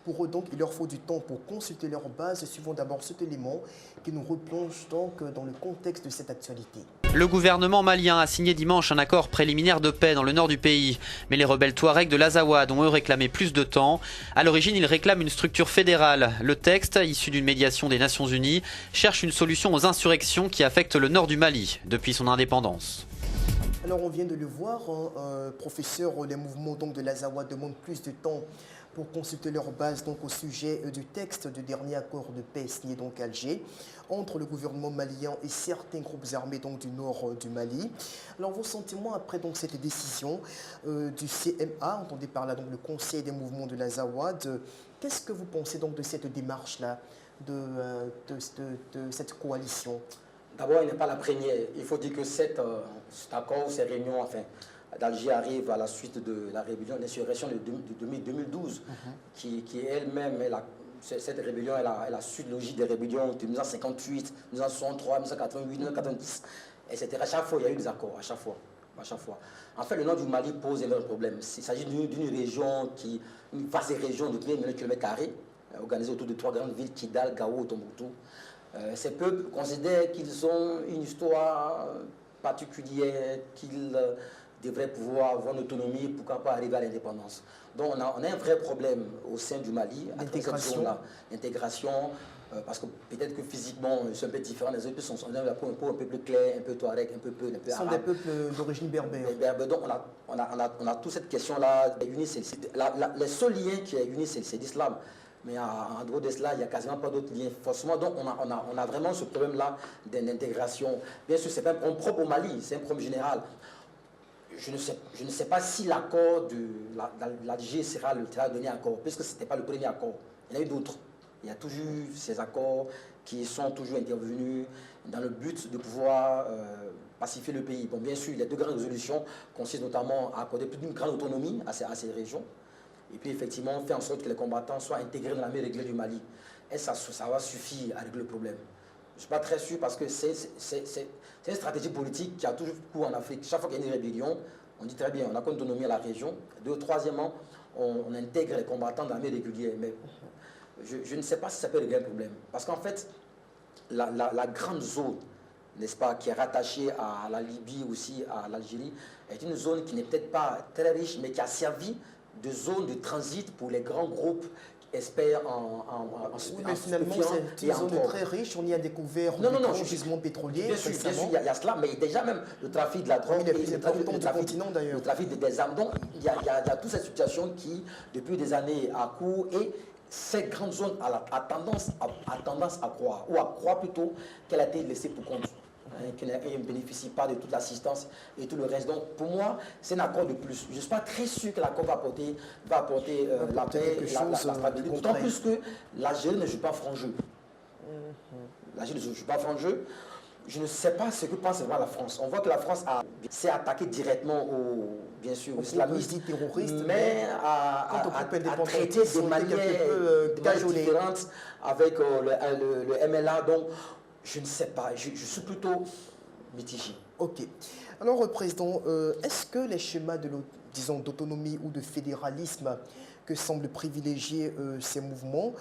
Pour eux, donc, il leur faut du temps pour consulter leur base. Suivons d'abord cet élément qui nous replonge donc dans le contexte de cette actualité. Le gouvernement malien a signé dimanche un accord préliminaire de paix dans le nord du pays. Mais les rebelles Touaregs de l'Azawad ont eux réclamé plus de temps. À l'origine, ils réclament une structure fédérale. Le texte, issu d'une médiation des Nations Unies, cherche une solution aux insurrections qui affectent le nord du Mali depuis son indépendance. Alors on vient de le voir, professeur, les mouvements donc, de l'Azawad demandent plus de temps pour consulter leur base donc, au sujet du texte du dernier accord de paix signé donc à Alger entre le gouvernement malien et certains groupes armés donc, du nord du Mali. Alors vos sentiments après donc, cette décision du CMA, entendez par là donc, le Conseil des mouvements de l'Azawad, qu'est-ce que vous pensez donc de cette démarche-là, de cette coalition? D'abord, il n'est pas la première. Il faut dire que cet accord, ces réunions, enfin, d'Alger arrive à la suite de la rébellion, l'insurrection de 2012, qui elle-même, cette rébellion est la suite logique des rébellions de 1958, 1963, 1988, 1990, etc. À chaque fois, il y a eu des accords, à chaque fois. En fait, le nord du Mali pose un énorme problème. Il s'agit d'une région, une vaste région de 2 millions de kilomètres carrés, organisée autour de 3 grandes villes, Kidal, Gao, Tombouctou. Ces peuples considèrent qu'ils ont une histoire particulière, qu'ils devraient pouvoir avoir une autonomie, pourquoi pas arriver à l'indépendance. Donc on a un vrai problème au sein du Mali, à cette zone-là, l'intégration, parce que peut-être que physiquement, ils sont un peu différents, les autres sont un peu plus clairs, un peu touareg, un peu arabe. Ce sont des peuples d'origine berbère. Donc on a toute cette question-là. Les seuls liens qui unissent, c'est l'islam. Mais en dehors de cela, il n'y a quasiment pas d'autres liens. Forcément, donc on a vraiment ce problème-là d'intégration. Bien sûr, c'est pas un problème propre au Mali, c'est un problème général. Je ne sais pas si l'accord de l'Alger sera le dernier accord, puisque ce n'était pas le premier accord. Il y en a eu d'autres. Il y a toujours eu ces accords qui sont toujours intervenus dans le but de pouvoir pacifier le pays. Bon, bien sûr, les 2 grandes résolutions consistent notamment à accorder plus d'une grande autonomie à ces régions. Et puis effectivement, faire en sorte que les combattants soient intégrés dans l'armée régulière du Mali. Et ça va suffire à régler le problème. Je ne suis pas très sûr parce que c'est une stratégie politique qui a toujours cours en Afrique. Chaque fois qu'il y a une rébellion, on dit très bien, on a une autonomie à la région. Troisièmement, on intègre les combattants dans l'armée régulière. Mais je ne sais pas si ça peut régler le problème. Parce qu'en fait, la grande zone, n'est-ce pas, qui est rattachée à la Libye aussi, à l'Algérie, est une zone qui n'est peut-être pas très riche, mais qui a servi de zone de transit pour les grands groupes experts mais finalement, c'est une zone très riche. On y a découvert des gisements pétroliers. Bien sûr, il y a cela, mais déjà même le trafic de la drogue, le trafic des armes. Donc, il y a toute cette situation qui, depuis des années, a cours. Et cette grande zone a tendance à croire, ou à croire plutôt qu'elle a été laissée pour compte. Qui ne bénéficie pas de toute l'assistance et tout le reste. Donc pour moi, c'est un accord de plus. Je ne suis pas très sûr que l'accord va apporter la paix, la stabilité. D'autant plus que l'Algérie ne joue pas franc jeu. L'Algérie ne joue pas franc jeu. Je ne sais pas ce que pense vraiment la France. On voit que la France s'est attaquée directement bien sûr, aux islamistes, mais a traité des manières différentes avec le MLA. Donc, je ne sais pas, je suis plutôt mitigé. Ok. Alors, Président, est-ce que les schémas d'autonomie ou de fédéralisme que semblent privilégier ces mouvements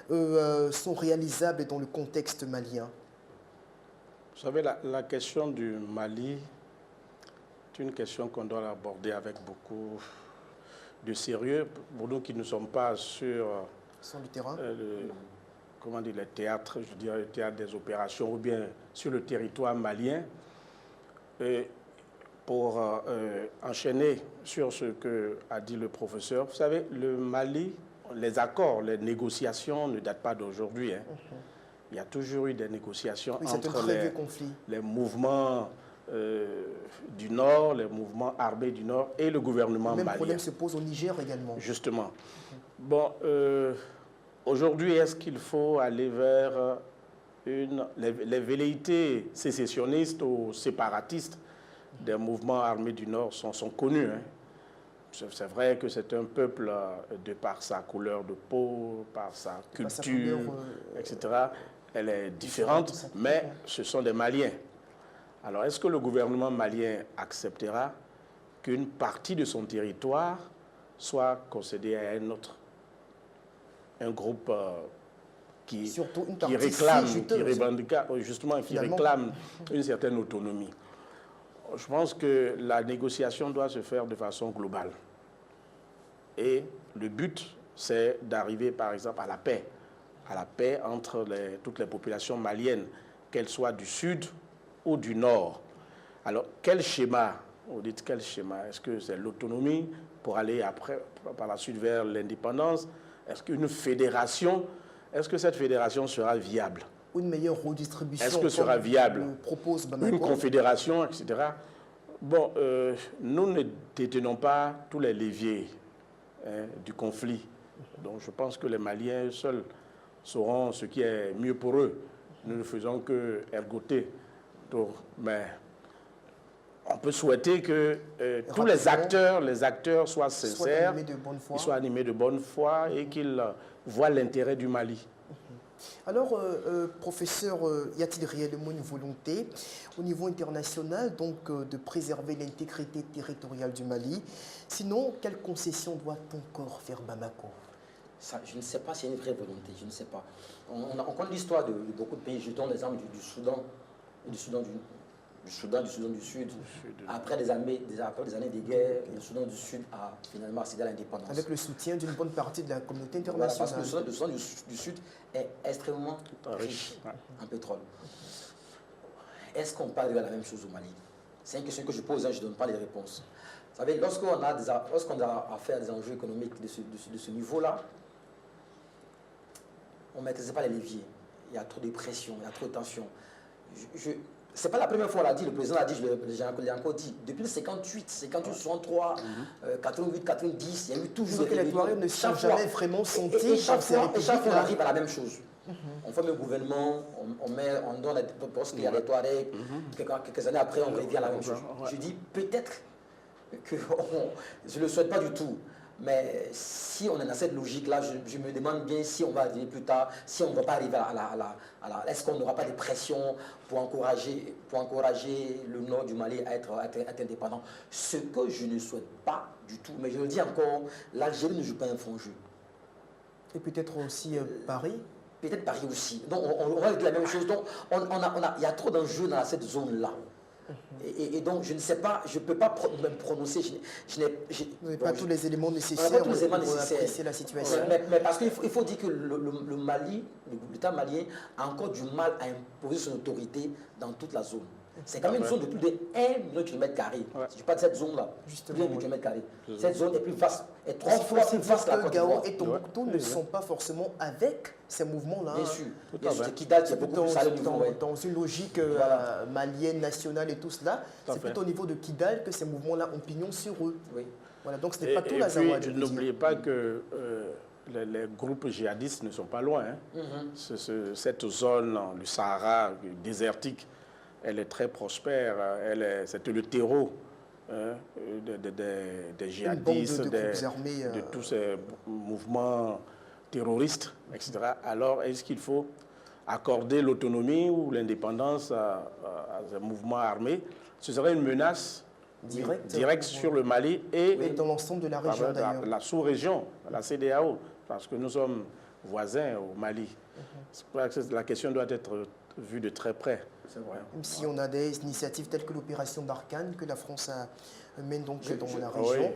sont réalisables dans le contexte malien? Vous savez, la question du Mali est une question qu'on doit aborder avec beaucoup de sérieux. Pour nous qui ne sommes pas sur le terrain. Les théâtres, je dirais le théâtre des opérations, ou bien sur le territoire malien. Et pour enchaîner sur ce qu'a dit le professeur, vous savez, le Mali, les accords, les négociations ne datent pas d'aujourd'hui. Il y a toujours eu des négociations entre les mouvements du Nord, les mouvements armés du Nord et le gouvernement malien. Le même problème se pose au Niger également. Justement. Bon, aujourd'hui, est-ce qu'il faut aller vers les velléités sécessionnistes ou séparatistes des mouvements armés du Nord sont connus. C'est vrai que c'est un peuple, de par sa couleur de peau, par sa culture, etc., elle est différente, mais ce sont des Maliens. Alors, est-ce que le gouvernement malien acceptera qu'une partie de son territoire soit concédée à un groupe qui réclame, qui revendique, justement, qui réclame une certaine autonomie? Je pense que la négociation doit se faire de façon globale. Et le but, c'est d'arriver, par exemple, à la paix entre toutes les populations maliennes, qu'elles soient du sud ou du nord. Alors, quel schéma Vous dites quel schéma? Est-ce que c'est l'autonomie pour aller après, par la suite vers l'indépendance? Est-ce qu'une fédération, est-ce que cette fédération sera viable? Une meilleure redistribution. Est-ce que sera viable? Propose Bamako. Une confédération, etc. Bon, nous ne détenons pas tous les leviers du conflit. Donc je pense que les Maliens seuls sauront ce qui est mieux pour eux. Nous ne faisons que ergoter. Donc, mais on peut souhaiter que tous les acteurs soient sincères, qu'ils soient animés de bonne foi et qu'ils voient l'intérêt du Mali. Alors, professeur, y a-t-il réellement une volonté au niveau international donc, de préserver l'intégrité territoriale du Mali? Sinon, quelles concessions doit encore faire Bamako? Ça, je ne sais pas s'il y a une vraie volonté, je ne sais pas. On connaît l'histoire de beaucoup de pays. Je donne l'exemple du Soudan, du Soudan du Sud. Après des années de guerre, le Soudan du Sud a finalement accédé à l'indépendance. Avec le soutien d'une bonne partie de la communauté Voilà, internationale. parce que le Soudan du Sud est extrêmement riche en pétrole. Est-ce qu'on parle de la même chose au Mali? C'est une question que je pose, je ne donne pas les réponses. Vous savez, lorsqu'on a affaire à des enjeux économiques de ce niveau-là, on ne maîtrise pas les leviers. Il y a trop de pression, il y a trop de tension. Ce n'est pas la première fois, on l'a dit, le président l'a dit, je l'ai encore dit. Depuis le 58, 63, 88, 90, il y a eu toujours des Touaregs ne sont jamais vraiment sentis. Et chaque fois, on arrive à la même chose. On forme un gouvernement, on donne des postes, il y a les Touaregs, quelques années après, on revient à la même chose. Je dis peut-être que je ne le souhaite pas du tout. Mais si on est dans cette logique-là, je me demande bien si on va arriver plus tard, si on ne va pas arriver à la... Est-ce qu'on n'aura pas de pression pour encourager le nord du Mali à être indépendant? Ce que je ne souhaite pas du tout. Mais je le dis encore, l'Algérie ne joue pas un franc jeu. Et peut-être aussi Paris? Peut-être Paris aussi. Donc on va dire la même chose. Donc il y a trop d'enjeux dans cette zone-là. Et donc, je ne sais pas, je ne peux pas me prononcer. Vous n'avez pas tous les éléments nécessaires pour apprécier la situation. Mais parce qu'il faut dire que le Mali, l'État malien, a encore du mal à imposer son autorité dans toute la zone. C'est quand même une zone de plus de 1 million de kilomètres carrés. Si je parle de cette zone-là, plus de 1 million de kilomètres carrés. Cette zone est plus vaste, est 3 fois plus vaste que la Côte d'Ivoire. Et Tombouctou ne sont pas forcément avec ces mouvements-là. Bien sûr. C'est Kidal qui est beaucoup plus à le niveau. Dans une logique malienne, nationale et tout cela, c'est plutôt au niveau de Kidal que ces mouvements-là ont pignon sur eux. Oui. Voilà, donc ce n'est pas tout l'Azawad. N'oubliez pas que les groupes djihadistes ne sont pas loin. Cette zone, le Sahara désertique, elle est très prospère, c'est le terreau des djihadistes, de tous ces mouvements terroristes, etc. Alors, est-ce qu'il faut accorder l'autonomie ou l'indépendance à ces mouvements armés? Ce serait une menace directe sur le Mali et dans l'ensemble de la région, d'ailleurs. La sous-région, la CEDEAO, parce que nous sommes voisins au Mali. La question doit être vue de très près. Même si on a des initiatives telles que l'opération Barkhane que la France mène donc dans la région.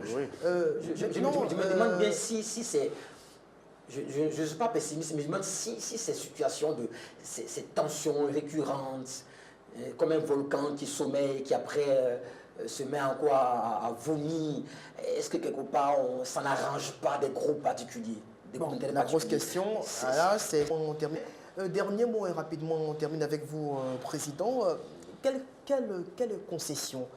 Je me demande bien si c'est... Je ne suis pas pessimiste, mais je me demande si ces situations, ces tensions récurrentes, comme un volcan qui sommeille, qui après se met encore à vomir, est-ce que quelque part ça n'arrange pas des groupes particuliers? La grosse question, là, c'est... Dernier mot et rapidement, on termine avec vous, Président. Quelle concession,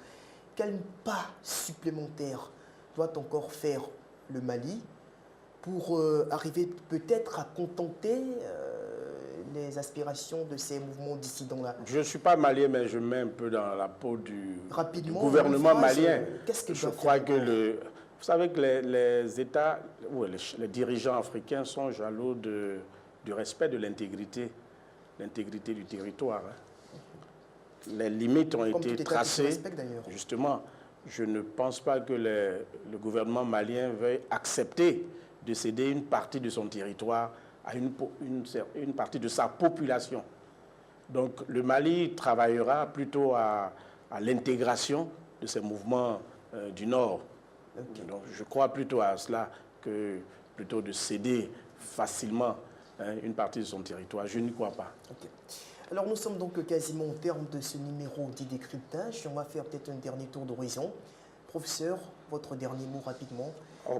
quel pas supplémentaire doit encore faire le Mali pour arriver peut-être à contenter les aspirations de ces mouvements dissidents-là? Je ne suis pas malien, mais je mets un peu dans la peau du gouvernement phrase, malien. Qu'est-ce que je crois que vous savez que les États, les dirigeants africains sont jaloux du respect de l'intégrité du territoire. Les limites ont été tracées. Justement, je ne pense pas que le gouvernement malien veuille accepter de céder une partie de son territoire à une partie de sa population. Donc le Mali travaillera plutôt à l'intégration de ces mouvements du Nord. Okay. Donc je crois plutôt à cela que plutôt de céder facilement une partie de son territoire. Je n'y crois pas. Okay. Alors nous sommes donc quasiment au terme de ce numéro de décryptage. On va faire peut-être un dernier tour d'horizon. Professeur, votre dernier mot rapidement.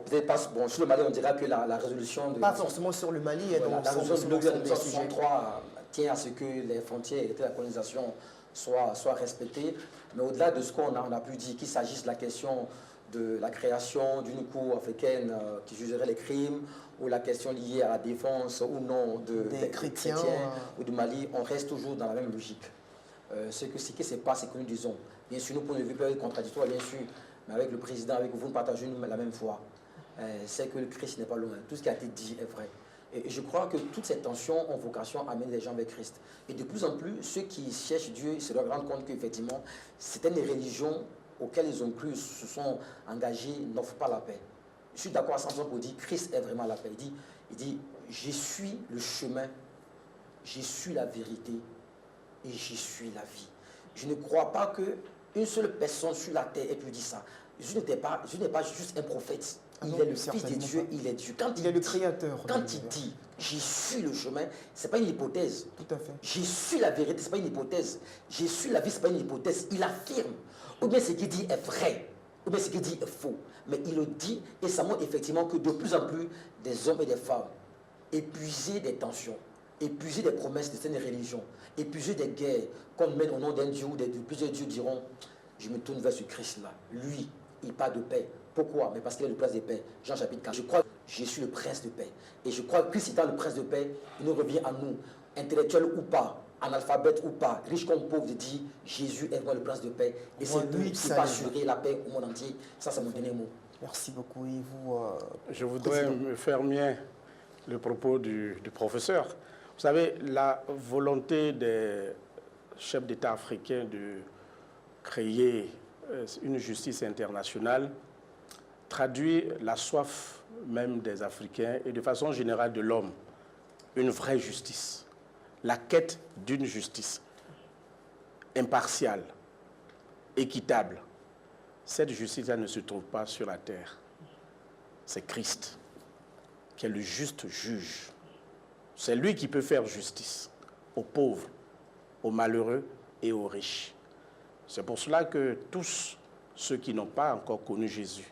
Peut-être pas, bon, sur le Mali, on dira que la résolution de... Pas forcément sur le Mali, la résolution de 1963 tient à ce que les frontières et la colonisation soient respectées. Mais au-delà de ce qu'on a pu dire, qu'il s'agisse de la question de la création d'une cour africaine qui jugerait les crimes, ou la question liée à la défense ou non des chrétiens ou du Mali, on reste toujours dans la même logique. Ce qui se passe, c'est que nous disons, bien sûr, nous points de vue peuvent être contradictoires, bien sûr, mais avec le président, avec vous, nous partageons la même foi. C'est que le Christ n'est pas loin. Tout ce qui a été dit est vrai. Et je crois que toutes ces tensions ont vocation à amener les gens vers Christ. Et de plus en plus, ceux qui cherchent Dieu se doivent rendre compte qu'effectivement, certaines religions auxquelles ils ont cru, se sont engagés, n'offrent pas la paix. Je suis d'accord à 100% pour dire Christ est vraiment la paix. Il dit, je suis le chemin, je suis la vérité et je suis la vie. Je ne crois pas qu'une seule personne sur la terre ait pu dire ça. Je n'ai pas juste un prophète. Il est le Fils de Dieu, il est Dieu. Quand il est le Créateur. Quand il dit « Je suis le chemin », ce n'est pas une hypothèse. Tout à fait. « Je suis la vérité », ce n'est pas une hypothèse. « Je suis la vie », ce n'est pas une hypothèse. Il affirme. Ou bien ce qu'il dit est vrai, ou bien ce qu'il dit est faux. Mais il le dit et ça montre effectivement que de plus en plus des hommes et des femmes, épuisés des tensions, épuisés des promesses de certaines religions, épuisés des guerres qu'on mène au nom d'un Dieu ou de plusieurs dieux diront « Je me tourne vers ce Christ-là. Lui, il parle de paix. » Pourquoi? Mais parce qu'il est le prince de paix. Jean chapitre 4. Je crois que je suis le prince de paix. Et je crois que Christ étant le prince de paix, il nous revient à nous, intellectuels ou pas, analphabètes ou pas, riches comme pauvres, de dire Jésus est vraiment le prince de paix. Et c'est lui qui va assurer la paix au monde entier. Ça, c'est mon dernier mot. Merci beaucoup. Et vous, je voudrais me faire mien le propos du professeur. Vous savez, la volonté des chefs d'État africains de créer une justice internationale traduit la soif même des Africains et de façon générale de l'homme, une vraie justice, la quête d'une justice impartiale, équitable. Cette justice-là ne se trouve pas sur la terre. C'est Christ qui est le juste juge. C'est lui qui peut faire justice aux pauvres, aux malheureux et aux riches. C'est pour cela que tous ceux qui n'ont pas encore connu Jésus,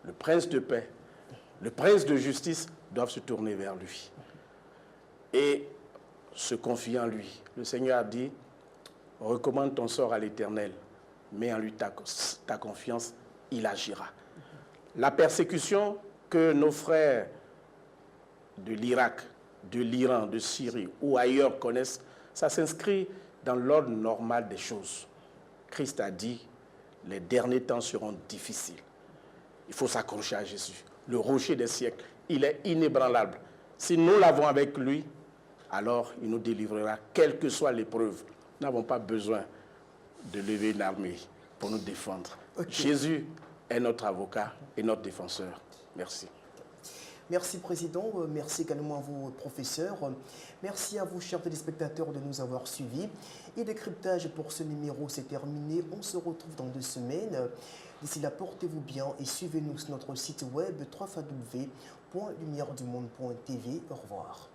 le prince de paix, le prince de justice, doivent se tourner vers lui et se confier en lui. Le Seigneur a dit, recommande ton sort à l'Éternel, mets en lui ta confiance, il agira. La persécution que nos frères de l'Irak, de l'Iran, de Syrie ou ailleurs connaissent, ça s'inscrit dans l'ordre normal des choses. Christ a dit, les derniers temps seront difficiles. Il faut s'accrocher à Jésus. Le rocher des siècles, il est inébranlable. Si nous l'avons avec lui, alors il nous délivrera, quelle que soit l'épreuve. Nous n'avons pas besoin de lever une armée pour nous défendre. Okay. Jésus est notre avocat et notre défenseur. Merci. Merci, Président. Merci également à vous, professeurs. Merci à vous, chers téléspectateurs, de nous avoir suivis. Et décryptage pour ce numéro, c'est terminé. On se retrouve dans 2 semaines. D'ici là, portez-vous bien et suivez-nous sur notre site web www.lumieredumonde.tv. Au revoir.